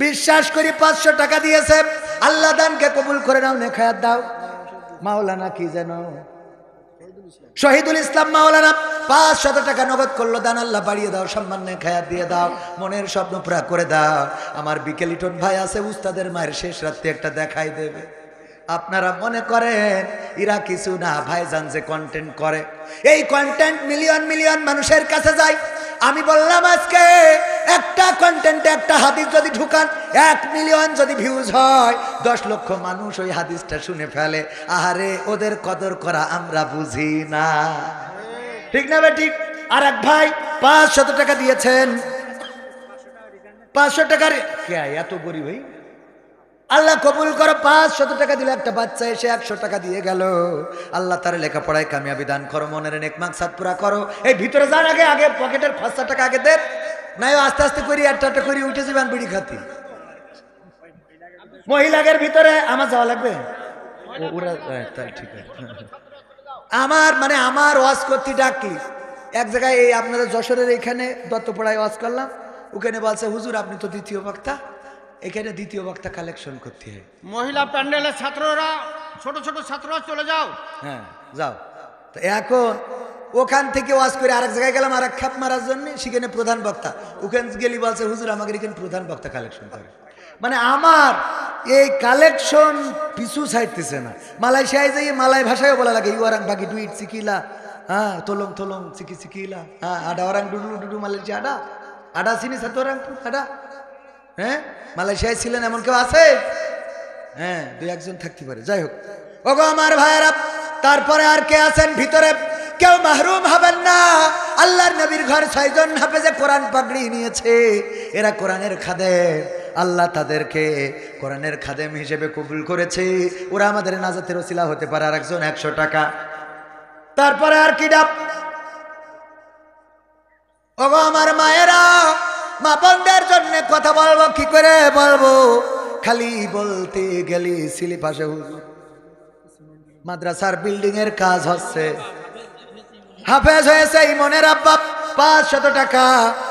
বিশ্বাস করি 500 টাকা দিয়েছে। আল্লাহ দানকে কবুল করে নাও, নেখায়াত দাও। মাওলানা কি যেন, শহীদুল ইসলাম মাওলানা 500 টাকা নগদ করলো দান। আল্লাহ বাড়িয়ে দাও, সম্মান নেখায়াত দিয়ে দাও, মনের স্বপ্ন পুরা করে দাও। আমার বিকেলিটন ভাই আছে, উস্তাদের মায়ের শেষ রাত্রে একটা দেখাই দেবে। আপনারা মনে করেন এরা কিছু না, ভাইজান যে কন্টেন্ট করে, এই কন্টেন্ট মিলিয়ন মিলিয়ন মানুষের কাছে যায়। আমি বললাম আজকে একটা কন্টেন্টে একটা হাদিস যদি ঢুকান, 1 মিলিয়ন যদি ভিউজ হয়, 10 লক্ষ মানুষ ওই হাদিসটা শুনে ফেলে। আহারে, ওদের কদর করা আমরা বুঝি না, ঠিক না বে ঠিক? আর এক ভাই 500 টাকা দিয়েছেন। 500 টাকার কে এত গরিব ভাই? আল্লাহ কবুল করো। 500 টাকা দিলে একটা বাচ্চা এসে 100 টাকা দিয়ে গেল। আল্লাহ তার লেখাপড়ায় কামিয়াবি দান করো, মনের নেক মাকসাদ পুরা করো। এই ভিতরে যান আগে, আগে পকেটের খরচা টাকা আগে দেন, নাই আস্তে আস্তে করি একটা করে উঠে যাবেন বিড়ি খাতি। মহিলাদের ভিতরে আমার যাওয়া লাগবে। ওরা ঠিক আছে। আমার ওয়াজ করতে ডাকি এক জায়গায়, এই আপনাদের যশোরের এখানে দত্তপাড়ায় ওয়াজ করলাম। ওখানে বলছে, হুজুর আপনি তো দ্বিতীয় বক্তা, এখানে দ্বিতীয় বক্তা কালেকশন করতে হয়। মহিলা প্যান্ডেলের ছাত্ররা, ছোট ছোট ছাত্ররা চলে যাও। হ্যাঁ যাও। তো এখন ওখান থেকে ওয়াজ করে আরেক জায়গায় গেলাম আর এক খাপ মারার জন্য, সেখানে প্রধান বক্তা। ওখানে গেলি বলছে, হুজুর আমাকে এখানে প্রধান বক্তা কালেকশন করে। মানে আমার এই কালেকশন পিছু ছাড়তেছে না। মালয়েশিয়ায় যাই মালয় ভাষায় বলা লাগে, ইউয়ারাং বাকি ডুইট চিকিলা, হ্যাঁ তোলং তোলং চিকি চিকিলা, হ্যাঁ আডা ওরাং ডুডু ডুডু মালয়েশিয়া আডা আডা চিনি সাথে ওরাং আডা। হ্যাঁ মালয়েশিয়ায় ছিলেন এমন কেউ আছে? হ্যাঁ 2-1 থাকতে পারে। যাই হোক, ওগো আমার ভাইয়েরা, তারপরে আর কে আছেন ভিতরে? কেউ মাহরুম হবেন না। আল্লাহর নবীর ঘর 6 জন হাফেজে কোরআন পাগড়ি নিয়েছে। এরা কোরআনের খাদেম, আল্লাহ তাদেরকে কোরআনের খাদেম হিসেবে কবুল করেছে। ওরা আমাদের নাজাতের ওসিলা হতে পারে। আর একজন 100 টাকা। তারপরে আর কি ডাব? ওগো আমার মায়েরা, মা বোনদের জন্য কথা বলবো, কি করে বলবো? খালি বলতে গেলি সিলিপাশে হুজুর মাদ্রাসার বিল্ডিং এর কাজ হচ্ছে, হাফেজ হয়েছে ইমনের আব্বা 500 টাকা,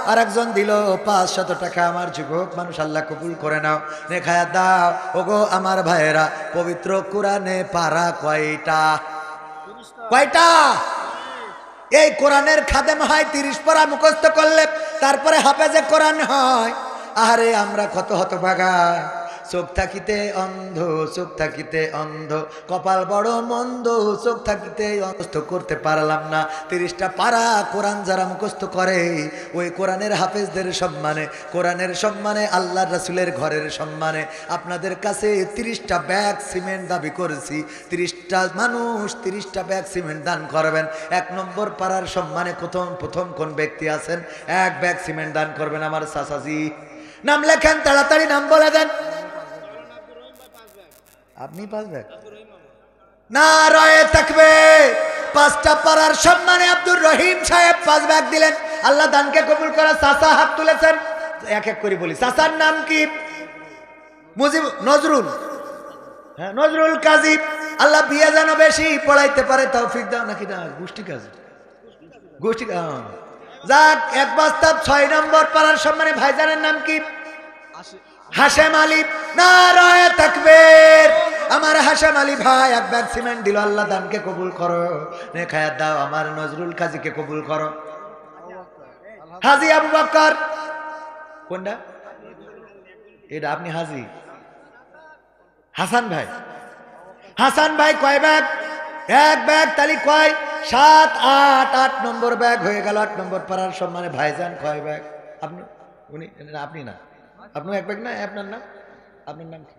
আর একজন দিল 500 টাকা। আমার যুবক মানুষ, আল্লাহ কবুল করে নাও, নেখায়া দাও। ওগো আমার ভাইয়েরা, পবিত্র কোরআনে পারা কয়টা? কয়টা? এই কোরআনের খাদেম হয় 30 পারা মুখস্থ করলে, তারপরে হাফেজে কোরআন হয়। আরে আমরা কত হতভাগা, চোখ থাকিতে অন্ধ, চোখ থাকিতে অন্ধ, কপাল বড় মন্দ, চোখ থাকিতে মুখস্থ করতে পারলাম না। 30টা পারা কোরআন যারা মুখস্থ করে, ওই কোরআনের হাফেজদের সম্মানে, কোরআনের সম্মানে, আল্লাহ রাসূলের ঘরের সম্মানে আপনাদের কাছে 30টা ব্যাগ সিমেন্ট দাবি করেছি। 30টা মানুষ 30টা ব্যাগ সিমেন্ট দান করবেন। 1 নম্বর পাড়ার সম্মানে প্রথম কোন ব্যক্তি আছেন? 1 ব্যাগ সিমেন্ট দান করবেন আমার চাচাজি। নাম লেখেন, তাড়াতাড়ি নাম বলে দেন। আপনি 5 ব্যাগ? নারায়ে তাকবীর। 5টা পাড়ার সম্মানে আব্দুর রহিম সাহেব 5 ব্যাগ দিলেন। আল্লাহ দানকে কবুল করে। চাচা হাত তুলেছেন, এক এক করে বলি। চাচার নাম কি? নজরুল। হ্যাঁ, নজরুল কাজী। আল্লাহ বিয়ে যেন বেশি পড়াইতে পারে তৌফিক দাও। নাকি না গোষ্ঠী কাজী? গোষ্ঠী। যাক, 1 বাস্তব 6 নম্বর পাড়ার সম্মানে ভাইজানের নাম কি? হাশেম আলী। নারায়ে তাকবীর। আমার হাশেম আলী ভাই 1 ব্যাগ সিমেন্ট দিল। আল্লাহ দানকে কবুল করো, নেখায়াত দাও। আমার নজরুল কাজীকে কবুল করো। হাজী আবু বকর। কোনটা? এটা আপনি হাজী হাসান ভাই। হাসান ভাই কয় ব্যাগ? 1 ব্যাগ। তালি কয়? 7, 8। 8 নম্বর ব্যাগ হয়ে গেল। 8 নম্বর পাড়ার সম্মানে ভাইজান কয় ব্যাগ? আপনি? উনি? আপনি না, আপনি 1 ব্যাগ না? আপনার নাম? আপনার নাম কি?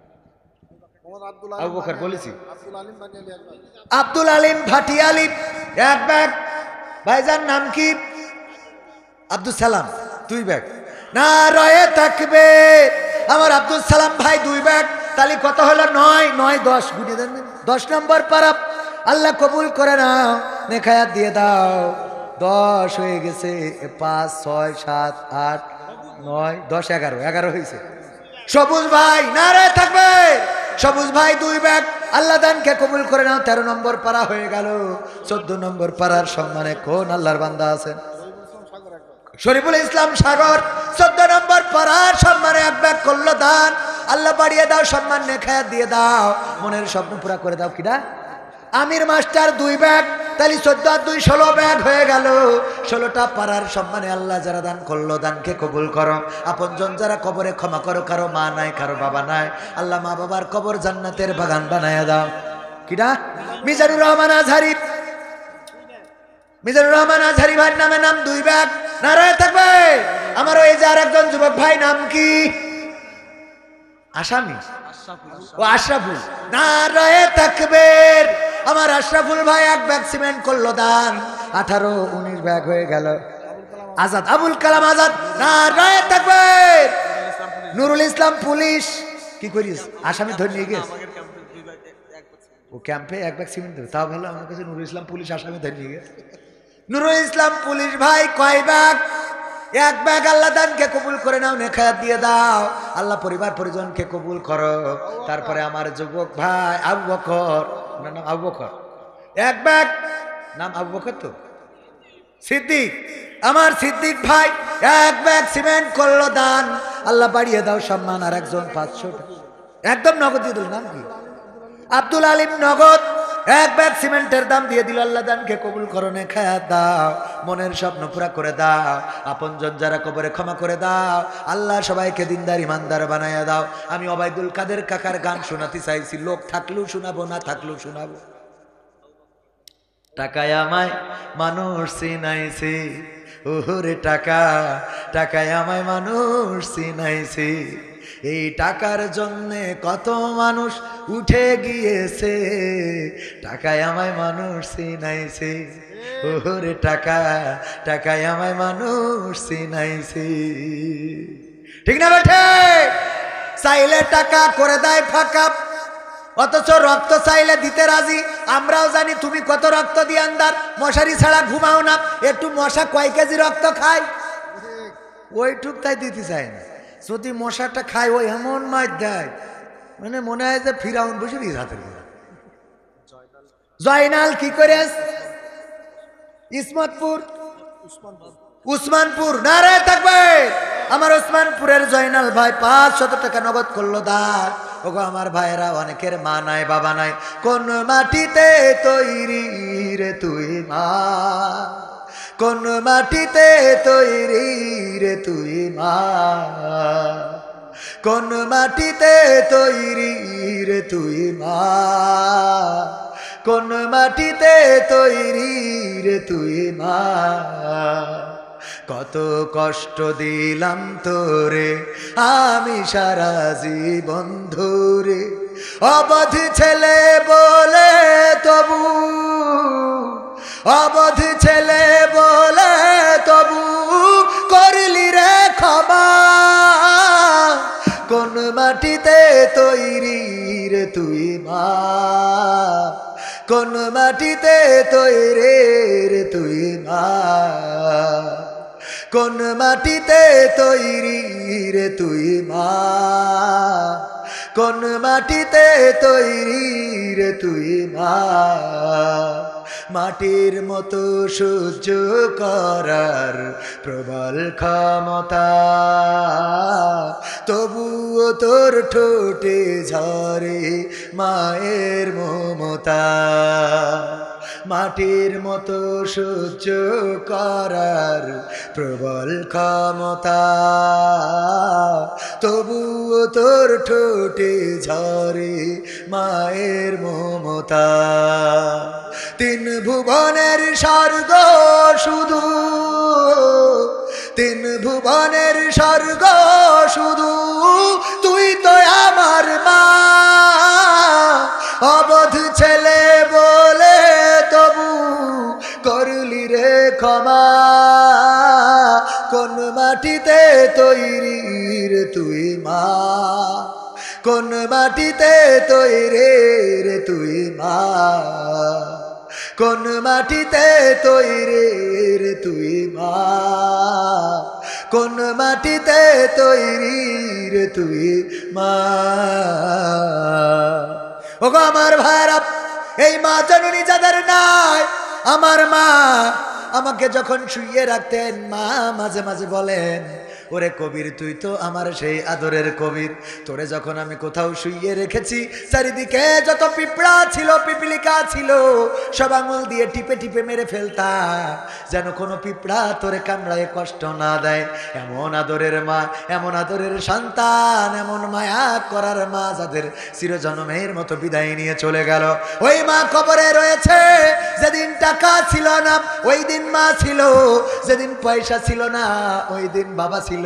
আবু বকর বলেছি। আব্দুল আলিম ভাটিয়ালি 1 ব্যাগ। ভাইজান নাম কি? আব্দুল সালাম 2 ব্যাগ। নারায়ে তাকবীর। আমার আব্দুল সালাম ভাই 2 ব্যাগ। তালি কত হলো? 9, 9, 10 গুনে দেন। 10 নম্বর পারা আল্লাহ কবুল করে নাও, নেখায়াত দিয়ে দাও। 10 হয়ে গেছে। 5, 6, 7, 8, 9, 10, 11। 11 হয়েছে। সবুজ ভাই, নারায়ে তাকবীর। সবুজ ভাই 2 ব্যাগ। আল্লাহ দানকে কবুল করে নাও। 13 নম্বর পারা হয়ে গেল। 14 নম্বর পারার সম্মানে কোন আল্লাহর বান্দা আছেন? শরীফুল ইসলাম সাগর। 14 নম্বর পারার সম্মানে 1 ব্যাগ করলো দান। আল্লাহ বাড়িয়ে দাও, সম্মান নেখায়াত দিয়ে দাও, মনের স্বপ্ন পুরা করে দাও। কিনা? আমির মাস্টার 2 ব্যাগ। তাহলে 14 আর 2 16 ব্যাগ হয়ে গেল। 16টা পাড়ার সম্মানে আল্লাহ যারা দান করলো, দানকে কবুল করো। আপনজন যারা কবরে ক্ষমা করো, কারো মা নাই, কারো বাবা নাই, আল্লাহ মা বাবার কবর জান্নাতের বাগান বানায়া দাও। কিনা? মিজানুর রহমান আজহারি। মিজানুর রহমান আজহারি ভাইয়ের নামে নাম 2 ব্যাগ। নারায়ে তাকবীর। আমার ওই যে আরেকজন যুবক ভাই নাম কি? আসামি ও আশরাফুল। নারায়ে তাকবীর। আমার আশরাফুল ভাই 1 ব্যাগ সিমেন্ট করলো দান। 18, 19 ব্যাগ হয়ে গেল। আজাদ, আবুল কালাম আজাদ। নারায়ে তাকবীর। নুরুল ইসলাম পুলিশ কি করিস? আসামি ধরে নিয়ে গেছে ও ক্যাম্পে। 1 ব্যাগ সিমেন্ট দেবে, তাও ভালো। আমার কাছে নুরুল ইসলাম পুলিশ আসামি ধরে নিয়ে গেছে। নুরুল ইসলাম পুলিশ ভাই কয় ব্যাগ? 1 ব্যাগ। আল্লাহ দানকে কবুল করে নাও, নেখায়াত দিয়ে দাও। আল্লাহ পরিবার পরিজনকে কবুল করো। তারপরে আমার যুবক ভাই আবু বকর, ওনার নাম আবু বকর, 1 ব্যাগ। নাম আবু বকর তো? সিদ্দিক। আমার সিদ্দিক ভাই 1 ব্যাগ সিমেন্ট করলো দান। আল্লাহ বাড়িয়ে দাও সম্মান। আর একজন 500 টাকা একদম নগদ দিয়ে দিল। নাম কি? আব্দুল আলিম নগদ 1 ব্যাগ সিমেন্টের দাম দিয়ে দিল। আল্লাহ দানকে কবুল করো, নেখায়াত দাও, মনের স্বপ্ন পুরা করে দাও। আপনজন যারা কবরে ক্ষমা করে দাও। আল্লাহ সবাইকে দিনদার ইমানদার বানায়া দাও। আমি ওবায়দুল কাদের কাকার গান শোনাতে চাইছি। লোক থাকলেও শোনাবো, না থাকলেও শোনাবো। টাকায় আমায় মানুষ চিনাইছে, ওরে টাকা, টাকায় আমায় মানুষ চিনাইছে। এই টাকার জন্যে কত মানুষ উঠে গিয়েছে। টাকায় আমায় মানুষ চিনাইছে, ওরে টাকা, টাকায় আমায় মানুষ চিনাইছে। ঠিক না বেঠে? চাইলে টাকা করে দেয় ফাঁকা, অথচ রক্ত চাইলে দিতে রাজি। আমরাও জানি তুমি কত রক্ত দিয়ে আন্দার। মশারি ছাড়া ঘুমাও না। একটু মশা কয় কেজি রক্ত খায়? ওইটুক তাই দিতে চায় না। যদি মশাটা খায়, ওই এমন মাছ দেয়, মানে মনে হয় যে ফিরাউন বসে দিস হাতের ঘোড়া। জয়নাল কি করে? ইসমতপুর উসমানপুর নারায় থাকবে। আমার উসমানপুরের জয়নাল ভাই 500 টাকা নগদ করলো দান। ওগো আমার ভাইরা, অনেকের মা নাই বাবা নাই, কোন মাটিতে তৈরি রে তুই মা, কোন মাটিতে তৈরি রে তুই মা, কোন মাটিতে তৈরি রে তুই মা, কোন মাটিতে তৈরি রে তুই মা। কত কষ্ট দিলাম তোরে আমি সারা জীবন ধরে, অবধ ছেলে বলে তবু, অবধ ছেলে বলে তবু করলি রে ক্ষমা, কোন মাটিতে তৈরি রে তুই মা, কোন মাটিতে তৈরি রে তুই মা, কোন মাটিতে তৈরি রে তুই মা, কোন মাটিতে তৈরি রে তুই মা। মাটির মতো সহ্য করার প্রবল ক্ষমতা, তবুও তোর ঠোঁটে ঝরে মায়ের মমতা। মাটির মতো সহ্য করার প্রবল ক্ষমতা, তবুও তোর ঠোঁটে ঝরে মায়ের মমতা। তিন ভুবনের স্বর্গ শুধু, তিন ভুবনের স্বর্গ শুধু তুই তো আমার মা, অবধ ছেলে বলে তবু করলি রে ক্ষমা, কোন মাটিতে তৈরি রে তুই মা, কোন মাটিতে তৈরি রে তুই মা, কোন মাটিতে তৈরি রে তুই মা, কোন মাটিতে তৈরি রে তুই মা। ওগো আমার ভাইরা, এই মা জননী যাদের নাই, আমার মা আমাকে যখন শুইয়ে রাখতেন, মা মাঝে মাঝে বলেন, ওরে কবির তুই তো আমার সেই আদরের কবির, তোরে যখন আমি কোথাও শুইয়ে রেখেছি চারিদিকে যত পিঁপড়া ছিল পিপিলিকা ছিল সব আঙুল দিয়ে টিপে টিপে মেরে ফেলতা, যেন কোনো পিঁপড়া তোরে কামড়ায় কষ্ট না দেয়। এমন আদরের মা, এমন আদরের সন্তান, এমন মায়া করার মা যাদের চিরজন্মের মতো বিদায় নিয়ে চলে গেল, ওই মা কবরে রয়েছে। যেদিন টাকা ছিল না ওই দিন মা ছিল, যেদিন পয়সা ছিল না ওই দিন বাবা ছিল,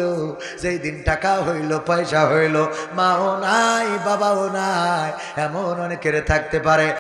যেই দিন টাকা হইল পয়সা হইল মাও নাই বাবাও নাই, এমন অনেকের থাকতে পারে।